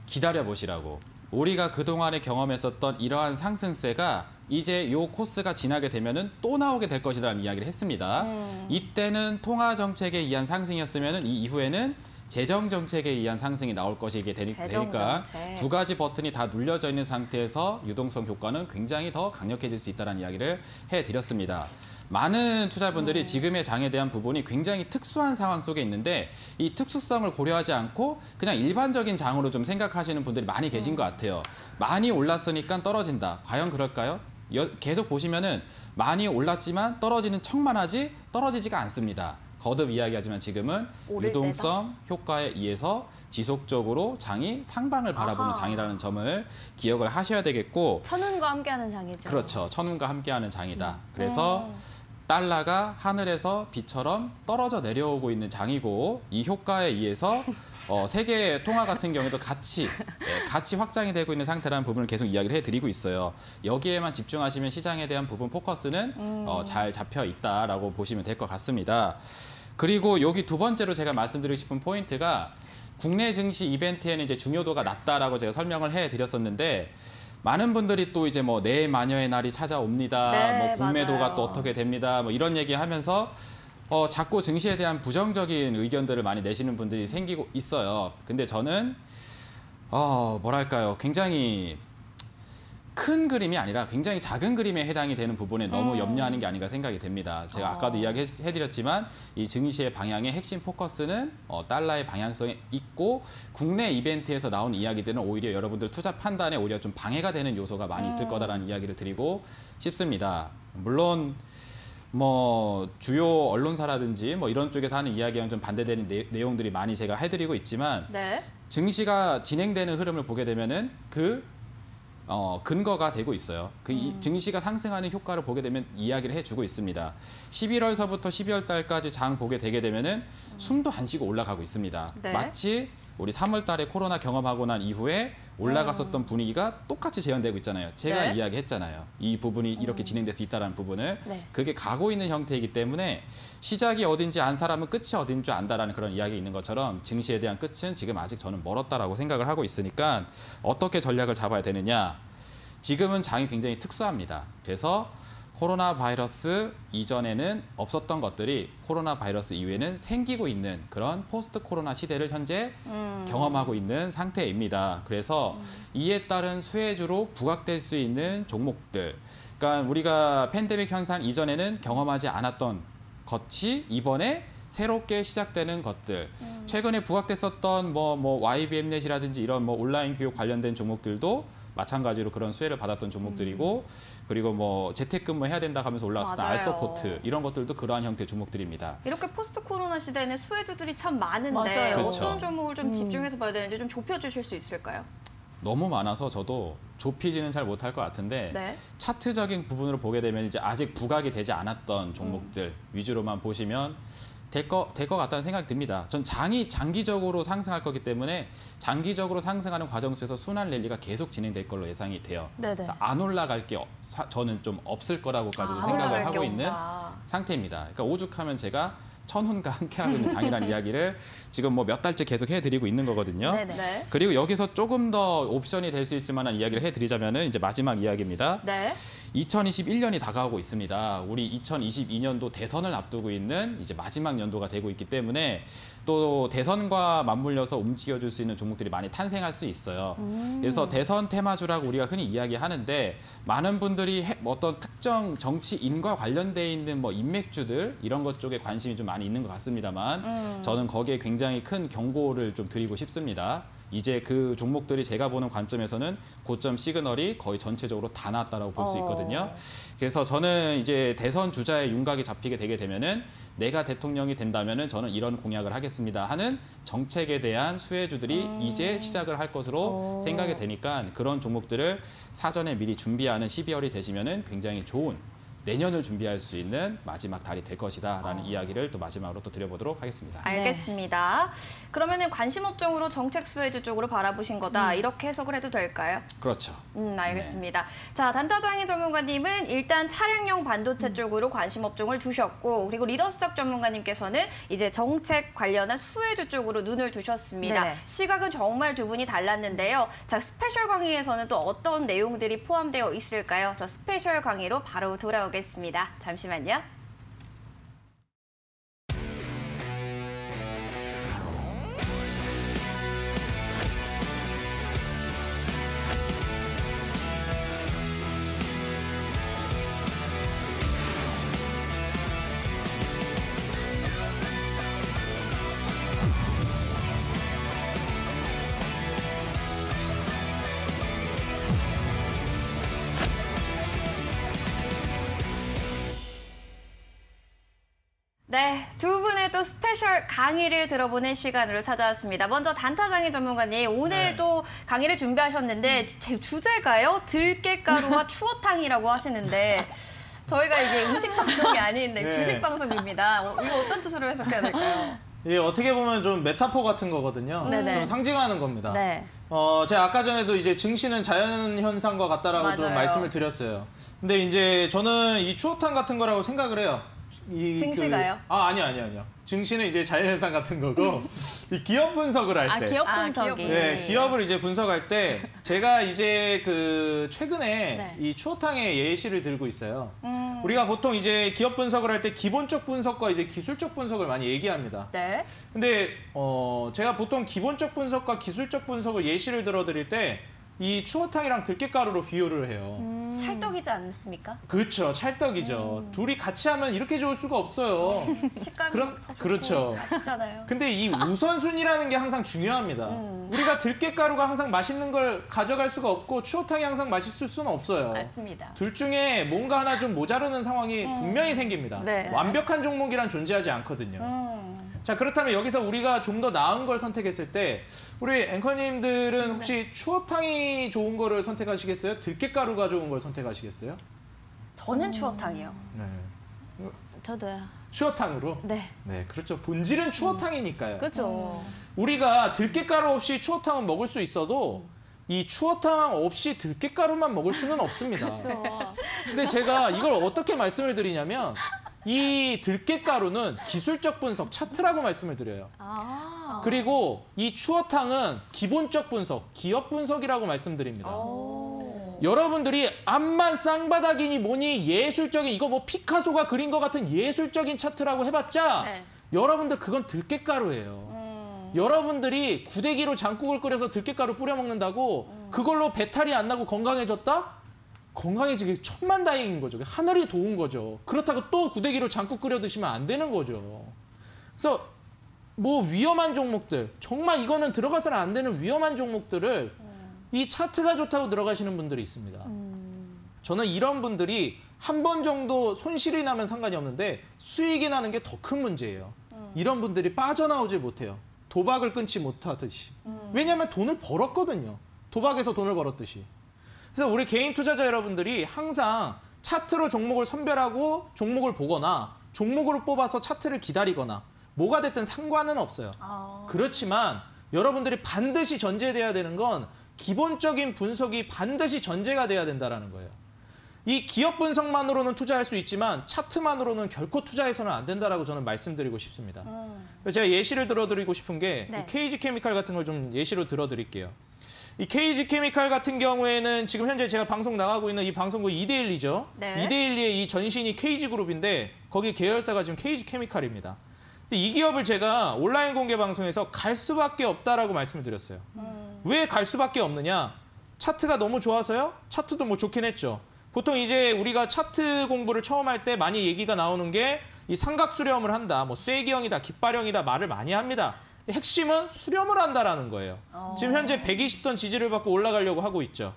기다려 보시라고. 우리가 그동안에 경험했었던 이러한 상승세가 이제 요 코스가 지나게 되면은 또 나오게 될 것이라는 이야기를 했습니다. 이때는 통화 정책에 의한 상승이었으면은 이 이후에는 재정 정책에 의한 상승이 나올 것이게 되니까 정책. 두 가지 버튼이 다 눌려져 있는 상태에서 유동성 효과는 굉장히 더 강력해질 수 있다는 이야기를 해드렸습니다. 많은 투자분들이 지금의 장에 대한 부분이 굉장히 특수한 상황 속에 있는데 이 특수성을 고려하지 않고 그냥 일반적인 장으로 좀 생각하시는 분들이 많이 계신 것 같아요. 많이 올랐으니까 떨어진다. 과연 그럴까요? 계속 보시면은 많이 올랐지만 떨어지는 척만 하지 떨어지지가 않습니다. 거듭 이야기하지만 지금은 오를 유동성 효과에 의해서 지속적으로 장이 상방을 바라보는 아하. 장이라는 점을 기억을 하셔야 되겠고 천운과 함께하는 장이죠. 그렇죠. 천운과 함께하는 장이다. 그래서 달러가 하늘에서 비처럼 떨어져 내려오고 있는 장이고 이 효과에 의해서 세계 통화 같은 경우에도 같이 확장이 되고 있는 상태라는 부분을 계속 이야기를 해드리고 있어요. 여기에만 집중하시면 시장에 대한 부분 포커스는 잘 잡혀 있다라고 보시면 될 것 같습니다. 그리고 여기 두 번째로 제가 말씀드리고 싶은 포인트가 국내 증시 이벤트에는 이제 중요도가 낮다라고 제가 설명을 해드렸었는데 많은 분들이 또 이제 뭐 내일 마녀의 날이 찾아옵니다. 네, 뭐 공매도가 맞아요. 또 어떻게 됩니다. 뭐 이런 얘기하면서 자꾸 증시에 대한 부정적인 의견들을 많이 내시는 분들이 생기고 있어요. 근데 저는 뭐랄까요, 굉장히 큰 그림이 아니라 굉장히 작은 그림에 해당이 되는 부분에 너무 염려하는 게 아닌가 생각이 됩니다. 제가 아까도 이야기해드렸지만 이 증시의 방향의 핵심 포커스는 달러의 방향성에 있고 국내 이벤트에서 나온 이야기들은 오히려 여러분들 투자 판단에 오히려 좀 방해가 되는 요소가 많이 있을 거다라는 이야기를 드리고 싶습니다. 물론 뭐 주요 언론사라든지 뭐 이런 쪽에서 하는 이야기와는 좀 반대되는 내용들이 많이 제가 해드리고 있지만 네. 증시가 진행되는 흐름을 보게 되면은 근거가 되고 있어요. 증시가 상승하는 효과를 보게 되면 이야기를 해주고 있습니다. 11월서부터 12월 달까지 장 보게 되게 되면은 숨도 안 쉬고 올라가고 있습니다. 네. 마치 우리 3월 달에 코로나 경험하고 난 이후에 올라갔었던 분위기가 똑같이 재현되고 있잖아요. 제가 네. 이야기했잖아요. 이 부분이 이렇게 진행될 수 있다는 부분을. 네. 그게 가고 있는 형태이기 때문에 시작이 어딘지 안 사람은 끝이 어딘 줄 안다라는 그런 이야기 있는 것처럼 증시에 대한 끝은 지금 아직 저는 멀었다라고 생각을 하고 있으니까 어떻게 전략을 잡아야 되느냐. 지금은 장이 굉장히 특수합니다. 그래서 코로나 바이러스 이전에는 없었던 것들이 코로나 바이러스 이후에는 생기고 있는 그런 포스트 코로나 시대를 현재 경험하고 있는 상태입니다. 그래서 이에 따른 수혜주로 부각될 수 있는 종목들. 그러니까 우리가 팬데믹 현상 이전에는 경험하지 않았던 것이 이번에 새롭게 시작되는 것들. 최근에 부각됐었던 뭐 YBM넷이라든지 이런 뭐 온라인 교육 관련된 종목들도 마찬가지로 그런 수혜를 받았던 종목들이고 그리고 뭐 재택근무 해야 된다 하면서 올라왔었던 맞아요. 알서포트 이런 것들도 그러한 형태의 종목들입니다. 이렇게 포스트 코로나 시대에는 수혜주들이 참 많은데 맞아요. 그렇죠. 어떤 종목을 좀 집중해서 봐야 되는지 좀 좁혀주실 수 있을까요? 너무 많아서 저도 좁히지는 잘 못할 것 같은데 네. 차트적인 부분으로 보게 되면 이제 아직 부각이 되지 않았던 종목들 위주로만 보시면 될 것 같다는 생각이 듭니다. 전 장이 장기적으로 상승할 거기 때문에 장기적으로 상승하는 과정 속에서 순환 랠리가 계속 진행될 걸로 예상이 돼요. 네네. 그래서 안 올라갈 게 저는 좀 없을 거라고까지도 생각을 하고 있는 상태입니다. 그러니까 오죽하면 제가 천훈과 함께하고 있는 장이라는 이야기를 지금 뭐 몇 달째 계속 해드리고 있는 거거든요. 네네. 그리고 여기서 조금 더 옵션이 될 수 있을 만한 이야기를 해드리자면은 이제 마지막 이야기입니다. 네. 2021년이 다가오고 있습니다. 우리 2022년도 대선을 앞두고 있는 이제 마지막 연도가 되고 있기 때문에 또 대선과 맞물려서 움직여줄 수 있는 종목들이 많이 탄생할 수 있어요. 그래서 대선 테마주라고 우리가 흔히 이야기하는데 많은 분들이 어떤 특정 정치인과 관련돼 있는 뭐 인맥주들 이런 것 쪽에 관심이 좀 많이 있는 것 같습니다만 저는 거기에 굉장히 큰 경고를 좀 드리고 싶습니다. 이제 그 종목들이 제가 보는 관점에서는 고점 시그널이 거의 전체적으로 다 나왔다라고 볼 수 있거든요. 그래서 저는 이제 대선 주자의 윤곽이 잡히게 되게 되면은 내가 대통령이 된다면은 저는 이런 공약을 하겠습니다 하는 정책에 대한 수혜주들이 이제 시작을 할 것으로 생각이 되니까 그런 종목들을 사전에 미리 준비하는 12월이 되시면은 굉장히 좋은 내년을 준비할 수 있는 마지막 달이 될 것이다라는 이야기를 또 마지막으로 또 드려보도록 하겠습니다. 알겠습니다. 그러면은 관심 업종으로 정책 수혜주 쪽으로 바라보신 거다. 이렇게 해석을 해도 될까요? 그렇죠. 알겠습니다. 자, 단타장인 전문가님은 일단 차량용 반도체 쪽으로 관심 업종을 두셨고 그리고 리더스닥 전문가님께서는 이제 정책 관련한 수혜주 쪽으로 눈을 두셨습니다. 네. 시각은 정말 두 분이 달랐는데요. 자, 스페셜 강의에서는 또 어떤 내용들이 포함되어 있을까요? 저 스페셜 강의로 바로 돌아오겠습니다. 잠시만요. 네, 두 분의 또 스페셜 강의를 들어보는 시간으로 찾아왔습니다. 먼저 단타장인 전문가님, 오늘도 강의를 준비하셨는데 제 주제가요, 들깨가루와 추어탕이라고 하시는데 저희가 이게 음식 방송이 아닌데 주식 방송입니다. 이거 어떤 뜻으로 해석해야 될까요? 이게 어떻게 보면 좀 메타포 같은 거거든요. 네네. 좀 상징하는 겁니다. 네. 제가 아까 전에도 이제 증시는 자연 현상과 같다라고 좀 맞아요. 말씀을 드렸어요. 근데 이제 저는 이 추어탕 같은 거라고 생각을 해요. 증시가요? 아니요. 증시는 이제 자연현상 같은 거고 이 기업 분석을 할 때. 기업 분석이. 네, 기업을 이제 분석할 때 제가 이제 최근에 네. 이 추어탕의 예시를 들고 있어요. 우리가 보통 이제 기업 분석을 할 때 기본적 분석과 이제 기술적 분석을 많이 얘기합니다. 네. 근데 제가 보통 기본적 분석과 기술적 분석을 예시를 들어드릴 때 이 추어탕이랑 들깨가루로 비교를 해요. 찰떡이지 않습니까? 그렇죠. 찰떡이죠. 둘이 같이 하면 이렇게 좋을 수가 없어요. 식감이 그럼 더 좋고 그렇죠. 맛있잖아요. 근데 이 우선순위라는 게 항상 중요합니다. 우리가 들깨가루가 항상 맛있는 걸 가져갈 수가 없고 추어탕이 항상 맛있을 수는 없어요. 맞습니다. 둘 중에 뭔가 하나 좀 모자르는 상황이 분명히 생깁니다. 네. 완벽한 종목이란 존재하지 않거든요. 자, 그렇다면 여기서 우리가 좀 더 나은 걸 선택했을 때 우리 앵커님들은 혹시 추어탕이 좋은 거를 선택하시겠어요? 들깨가루가 좋은 걸 선택하시겠어요? 저는 추어탕이요. 네. 저도요. 추어탕으로? 네. 네, 그렇죠. 본질은 추어탕이니까요. 그렇죠. 우리가 들깨가루 없이 추어탕은 먹을 수 있어도 이 추어탕 없이 들깨가루만 먹을 수는 없습니다. 그렇죠. 근데 제가 이걸 어떻게 말씀을 드리냐면 이 들깨가루는 기술적 분석, 차트라고 말씀을 드려요. 아. 그리고 이 추어탕은 기본적 분석, 기업 분석이라고 말씀드립니다. 여러분들이 암만 쌍바닥이니 뭐니 예술적인 이거 뭐 피카소가 그린 것 같은 예술적인 차트라고 해봤자 네. 여러분들 그건 들깨가루예요. 여러분들이 구데기로 장국을 끓여서 들깨가루 뿌려 먹는다고 그걸로 배탈이 안 나고 건강해졌다? 건강해지기 천만다행인 거죠. 하늘이 도운 거죠. 그렇다고 또 구데기로 장국 끓여 드시면 안 되는 거죠. 그래서 뭐 위험한 종목들, 정말 이거는 들어가서는 안 되는 위험한 종목들을 이 차트가 좋다고 들어가시는 분들이 있습니다. 저는 이런 분들이 한 번 정도 손실이 나면 상관이 없는데 수익이 나는 게 더 큰 문제예요. 이런 분들이 빠져나오질 못해요. 도박을 끊지 못하듯이. 왜냐하면 돈을 벌었거든요. 도박에서 돈을 벌었듯이. 그래서 우리 개인 투자자 여러분들이 항상 차트로 종목을 선별하고 종목을 보거나 종목으로 뽑아서 차트를 기다리거나 뭐가 됐든 상관은 없어요. 그렇지만 여러분들이 반드시 전제돼야 되는 건 기본적인 분석이 반드시 전제가 돼야 된다는 거예요. 이 기업 분석만으로는 투자할 수 있지만 차트만으로는 결코 투자해서는 안 된다라고 저는 말씀드리고 싶습니다. 제가 예시를 들어드리고 싶은 게 네. KG케미칼 같은 걸 좀 예시로 들어드릴게요. 이 KG케미칼 같은 경우에는 지금 현재 제가 방송 나가고 있는 이 방송국 2대1이죠. 네. 2대1의 이 전신이 KG그룹인데 거기 계열사가 지금 KG케미칼입니다. 근데 이 기업을 제가 온라인 공개 방송에서 갈 수밖에 없다라고 말씀을 드렸어요. 왜 갈 수밖에 없느냐? 차트가 너무 좋아서요? 차트도 뭐 좋긴 했죠. 보통 이제 우리가 차트 공부를 처음 할 때 많이 얘기가 나오는 게 이 삼각 수렴을 한다, 뭐 쐐기형이다, 깃발형이다 말을 많이 합니다. 핵심은 수렴을 한다라는 거예요. 지금 현재 120선 지지를 받고 올라가려고 하고 있죠.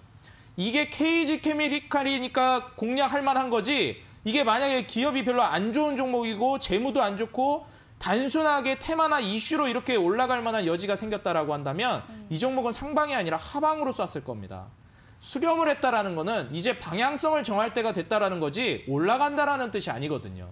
이게 KG케미칼이니까 공략할 만한 거지. 이게 만약에 기업이 별로 안 좋은 종목이고 재무도 안 좋고 단순하게 테마나 이슈로 이렇게 올라갈 만한 여지가 생겼다라고 한다면 이 종목은 상방이 아니라 하방으로 쐈을 겁니다. 수렴을 했다라는 거는 이제 방향성을 정할 때가 됐다라는 거지 올라간다라는 뜻이 아니거든요.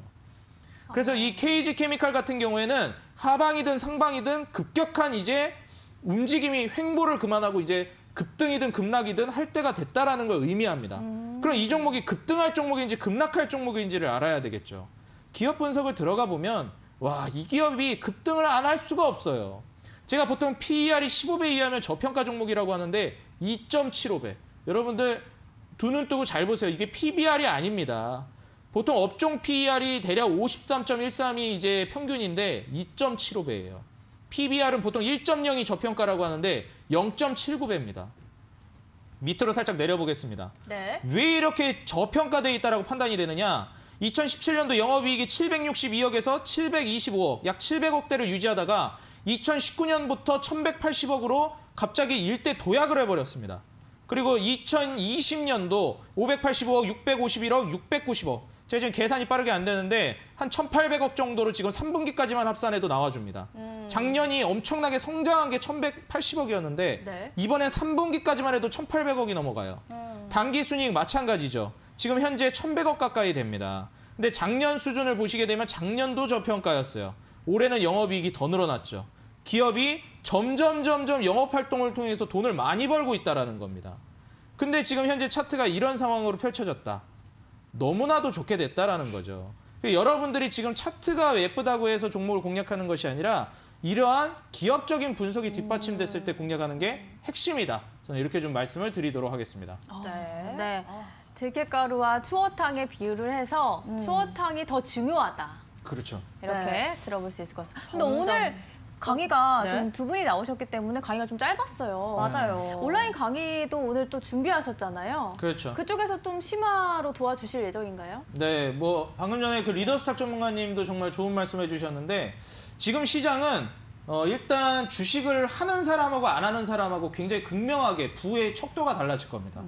그래서 이 KG케미칼 같은 경우에는 하방이든 상방이든 급격한 이제 움직임이 횡보를 그만하고 이제 급등이든 급락이든 할 때가 됐다라는 걸 의미합니다. 그럼 이 종목이 급등할 종목인지 급락할 종목인지를 알아야 되겠죠. 기업 분석을 들어가 보면 와, 이 기업이 급등을 안 할 수가 없어요. 제가 보통 PER이 15배 이하면 저평가 종목이라고 하는데 2.75배. 여러분들 두 눈 뜨고 잘 보세요. 이게 PBR이 아닙니다. 보통 업종 PER이 대략 53.13이 이제 평균인데 2.75배예요. PBR은 보통 1.0이 저평가라고 하는데 0.79배입니다. 밑으로 살짝 내려보겠습니다. 네. 왜 이렇게 저평가돼 있다라고 판단이 되느냐? 2017년도 영업이익이 762억에서 725억, 약 700억대를 유지하다가 2019년부터 1180억으로 갑자기 일대 도약을 해버렸습니다. 그리고 2020년도 585억, 651억, 690억. 제가 지금 계산이 빠르게 안 되는데 한 1,800억 정도로 지금 3분기까지만 합산해도 나와줍니다. 작년이 엄청나게 성장한 게 1,180억이었는데 네. 이번에 3분기까지만 해도 1,800억이 넘어가요. 단기 순이익 마찬가지죠. 지금 현재 1,100억 가까이 됩니다. 근데 작년 수준을 보시게 되면 작년도 저평가였어요. 올해는 영업이익이 더 늘어났죠. 기업이 점점 영업활동을 통해서 돈을 많이 벌고 있다는 겁니다. 근데 지금 현재 차트가 이런 상황으로 펼쳐졌다. 너무나도 좋게 됐다라는 거죠. 여러분들이 지금 차트가 예쁘다고 해서 종목을 공략하는 것이 아니라 이러한 기업적인 분석이 뒷받침됐을 때 공략하는 게 핵심이다. 저는 이렇게 좀 말씀을 드리도록 하겠습니다. 네. 네. 들깨가루와 추어탕의 비유를 해서 추어탕이 더 중요하다. 그렇죠. 이렇게 네. 들어볼 수 있을 것 같습니다. 근데 점점. 오늘 강의가 네. 좀 두 분이 나오셨기 때문에 강의가 좀 짧았어요. 맞아요. 온라인 강의도 오늘 또 준비하셨잖아요. 그렇죠. 그쪽에서 좀 심화로 도와주실 예정인가요? 네, 뭐 방금 전에 그 리더스탑 전문가님도 정말 좋은 말씀해 주셨는데 지금 시장은 일단 주식을 하는 사람하고 안 하는 사람하고 굉장히 극명하게 부의 척도가 달라질 겁니다.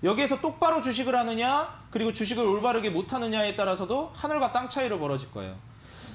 여기에서 똑바로 주식을 하느냐 그리고 주식을 올바르게 못하느냐에 따라서도 하늘과 땅 차이로 벌어질 거예요.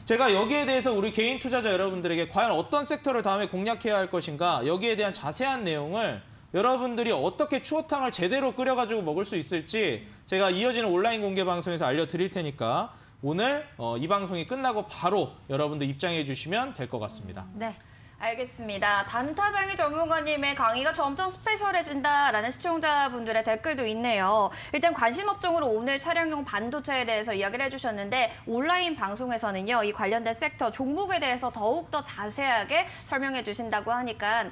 제가 여기에 대해서 우리 개인 투자자 여러분들에게 과연 어떤 섹터를 다음에 공략해야 할 것인가 여기에 대한 자세한 내용을 여러분들이 어떻게 추어탕을 제대로 끓여가지고 먹을 수 있을지 제가 이어지는 온라인 공개 방송에서 알려드릴 테니까 오늘 이 방송이 끝나고 바로 여러분들 입장해 주시면 될 것 같습니다. 네. 알겠습니다. 단타장의 전문가님의 강의가 점점 스페셜해진다라는 시청자분들의 댓글도 있네요. 일단 관심 업종으로 오늘 차량용 반도체에 대해서 이야기를 해주셨는데 온라인 방송에서는요. 이 관련된 섹터 종목에 대해서 더욱더 자세하게 설명해 주신다고 하니까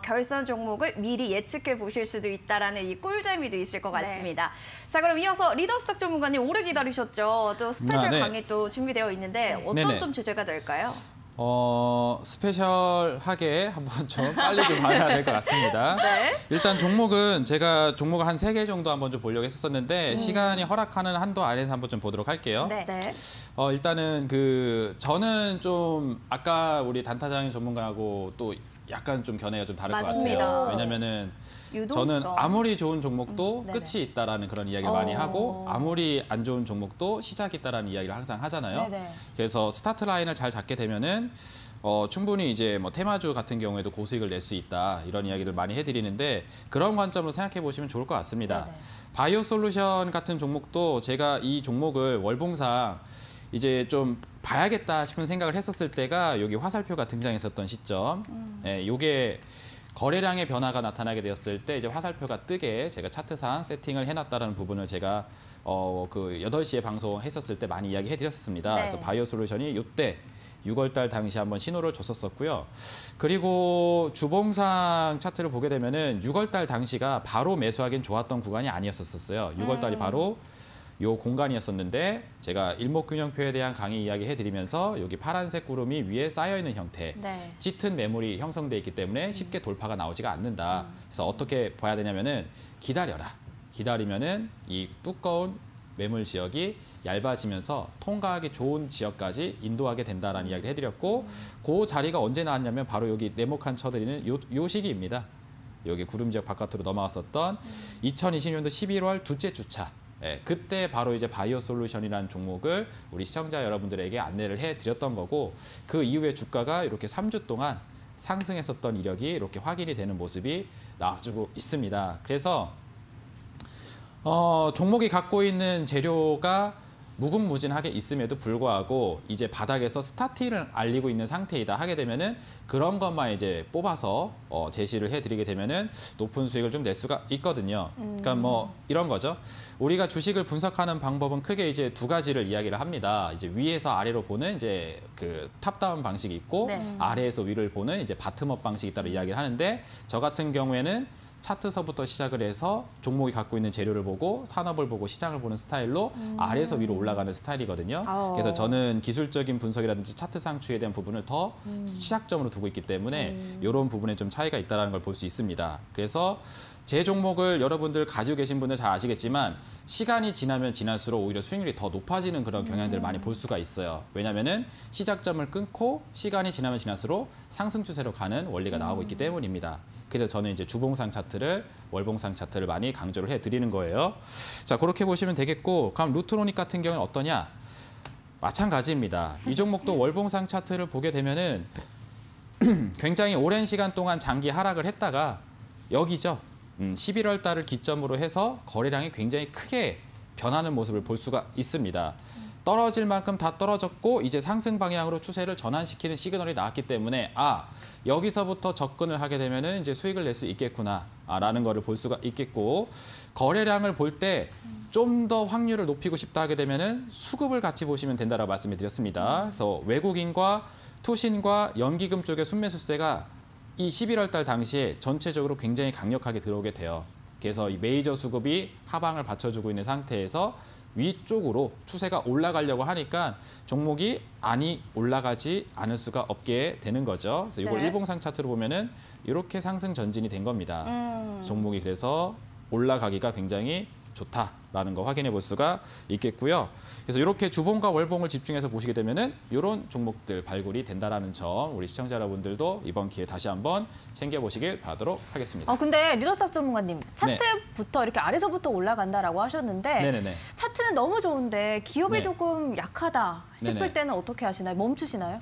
결선 종목을 미리 예측해 보실 수도 있다라는 이 꿀재미도 있을 것 같습니다. 자, 그럼 이어서 리더스탁 전문가님 오래 기다리셨죠. 또 스페셜 네. 강의 또 준비되어 있는데 어떤 네네. 좀 주제가 될까요? 스페셜하게 한번 좀 빨리 좀 봐야 될 것 같습니다. 네. 일단 종목은 제가 종목을 한 3개 정도 한번 좀 보려고 했었는데 시간이 허락하는 한도 안에서 한번 좀 보도록 할게요. 네. 네. 일단은 저는 좀 아까 우리 단타장인 전문가하고 또 약간 좀 견해가 좀 다를 맞습니다. 것 같아요. 왜냐면은 저는 유동성. 아무리 좋은 종목도 네네. 끝이 있다라는 그런 이야기를 많이 하고 아무리 안 좋은 종목도 시작이 있다라는 이야기를 항상 하잖아요. 네네. 그래서 스타트 라인을 잘 잡게 되면은 충분히 이제 뭐 테마주 같은 경우에도 고수익을 낼 수 있다 이런 이야기를 많이 해드리는데 그런 관점으로 생각해 보시면 좋을 것 같습니다. 네네. 바이오 솔루션 같은 종목도 제가 이 종목을 월봉상 이제 좀 봐야겠다 싶은 생각을 했었을 때가 여기 화살표가 등장했었던 시점. 요게 거래량의 변화가 나타나게 되었을 때 이제 화살표가 뜨게 제가 차트상 세팅을 해놨다는 부분을 제가 그 8시에 방송했었을 때 많이 이야기해 드렸었습니다. 네. 그래서 바이오 솔루션이 이때 6월달 당시 한번 신호를 줬었었고요. 그리고 주봉상 차트를 보게 되면은 6월달 당시가 바로 매수하기엔 좋았던 구간이 아니었었어요. 6월달이 바로 요 공간이었었는데 제가 일목균형표에 대한 강의 이야기 해드리면서 여기 파란색 구름이 위에 쌓여있는 형태 네. 짙은 매물이 형성돼 있기 때문에 쉽게 돌파가 나오지가 않는다. 그래서 어떻게 봐야 되냐면은 기다려라. 기다리면은 이 두꺼운 매물 지역이 얇아지면서 통과하기 좋은 지역까지 인도하게 된다라는 이야기를 해드렸고 그 자리가 언제 나왔냐면 바로 여기 네모칸 쳐드리는 요 시기입니다. 여기 구름 지역 바깥으로 넘어갔었던 2020년도 11월 둘째 주차. 그때 바로 이제 바이오 솔루션이라는 종목을 우리 시청자 여러분들에게 안내를 해드렸던 거고 그 이후에 주가가 이렇게 3주 동안 상승했었던 이력이 이렇게 확인이 되는 모습이 나와주고 있습니다. 그래서 종목이 갖고 있는 재료가 무궁무진하게 있음에도 불구하고 이제 바닥에서 스타팅을 알리고 있는 상태이다 하게 되면은 그런 것만 이제 뽑아서 제시를 해드리게 되면은 높은 수익을 좀 낼 수가 있거든요. 그러니까 뭐 이런 거죠. 우리가 주식을 분석하는 방법은 크게 이제 두 가지를 이야기를 합니다. 이제 위에서 아래로 보는 이제 그 탑다운 방식이 있고 네. 아래에서 위를 보는 이제 바텀업 방식이 있다고 이야기를 하는데 저 같은 경우에는 차트서부터 시작을 해서 종목이 갖고 있는 재료를 보고 산업을 보고 시장을 보는 스타일로 아래에서 위로 올라가는 스타일이거든요. 그래서 저는 기술적인 분석이라든지 차트 상추에 대한 부분을 더 시작점으로 두고 있기 때문에 이런 부분에 좀 차이가 있다는 걸 볼 수 있습니다. 그래서 제 종목을 여러분들 가지고 계신 분들 잘 아시겠지만 시간이 지나면 지날수록 오히려 수익률이 더 높아지는 그런 경향들을 많이 볼 수가 있어요. 왜냐하면은 시작점을 끊고 시간이 지나면 지날수록 상승 추세로 가는 원리가 나오고 있기 때문입니다. 그래서 저는 이제 주봉상 차트를 월봉상 차트를 많이 강조를 해드리는 거예요. 자, 그렇게 보시면 되겠고, 그럼 루트로닉 같은 경우는 어떠냐? 마찬가지입니다. 이 종목도 월봉상 차트를 보게 되면은 굉장히 오랜 시간 동안 장기 하락을 했다가 여기죠. 11월 달을 기점으로 해서 거래량이 굉장히 크게 변하는 모습을 볼 수가 있습니다. 떨어질 만큼 다 떨어졌고 이제 상승 방향으로 추세를 전환시키는 시그널이 나왔기 때문에 여기서부터 접근을 하게 되면은 이제 수익을 낼 수 있겠구나라는 거를 볼 수가 있겠고 거래량을 볼 때 좀 더 확률을 높이고 싶다 하게 되면은 수급을 같이 보시면 된다라고 말씀을 드렸습니다. 그래서 외국인과 투신과 연기금 쪽의 순매수세가 이 11월 달 당시에 전체적으로 굉장히 강력하게 들어오게 돼요. 그래서 이 메이저 수급이 하방을 받쳐주고 있는 상태에서 위쪽으로 추세가 올라가려고 하니까 종목이 올라가지 않을 수가 없게 되는 거죠. 그래서 이걸 네. 일봉상 차트로 보면은 이렇게 상승 전진이 된 겁니다. 종목이 그래서 올라가기가 굉장히 좋다라는 거 확인해 볼 수가 있겠고요. 그래서 이렇게 주봉과 월봉을 집중해서 보시게 되면은 이런 종목들 발굴이 된다라는 점 우리 시청자 여러분들도 이번 기회에 다시 한번 챙겨보시길 바라도록 하겠습니다. 근데 리더차트 전문가님, 차트부터 이렇게 아래서부터 올라간다라고 하셨는데 네네네. 차트는 너무 좋은데 기업이 네. 조금 약하다 싶을 네네. 때는 어떻게 하시나요? 멈추시나요?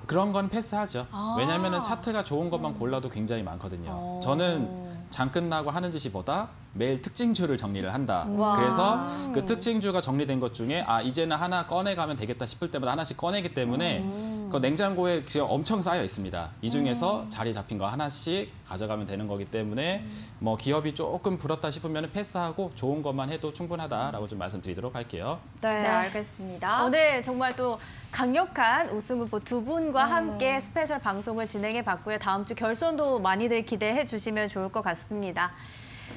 그런 건 패스하죠. 왜냐하면 차트가 좋은 것만 골라도 굉장히 많거든요. 저는 장 끝나고 하는 짓이 보다 매일 특징주를 정리를 한다. 와. 그래서 그 특징주가 정리된 것 중에 이제는 하나 꺼내가면 되겠다 싶을 때마다 하나씩 꺼내기 때문에 그 냉장고에 그냥 엄청 쌓여 있습니다. 이 중에서 자리 잡힌 거 하나씩 가져가면 되는 거기 때문에 뭐 기업이 조금 불었다 싶으면 패스하고 좋은 것만 해도 충분하다라고 좀 말씀드리도록 할게요. 네, 네. 알겠습니다. 오늘 정말 또 강력한 우승 후보 두 분과 함께 스페셜 방송을 진행해 봤고요. 다음 주 결선도 많이들 기대해 주시면 좋을 것 같습니다.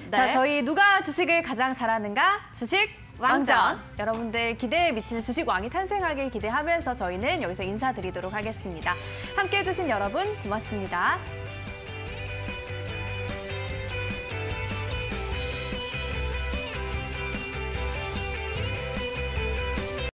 네. 자, 저희 누가 주식을 가장 잘하는가? 주식 왕전. 왕전. 여러분들 기대에 미치는 주식 왕이 탄생하길 기대하면서 저희는 여기서 인사드리도록 하겠습니다. 함께해 주신 여러분 고맙습니다.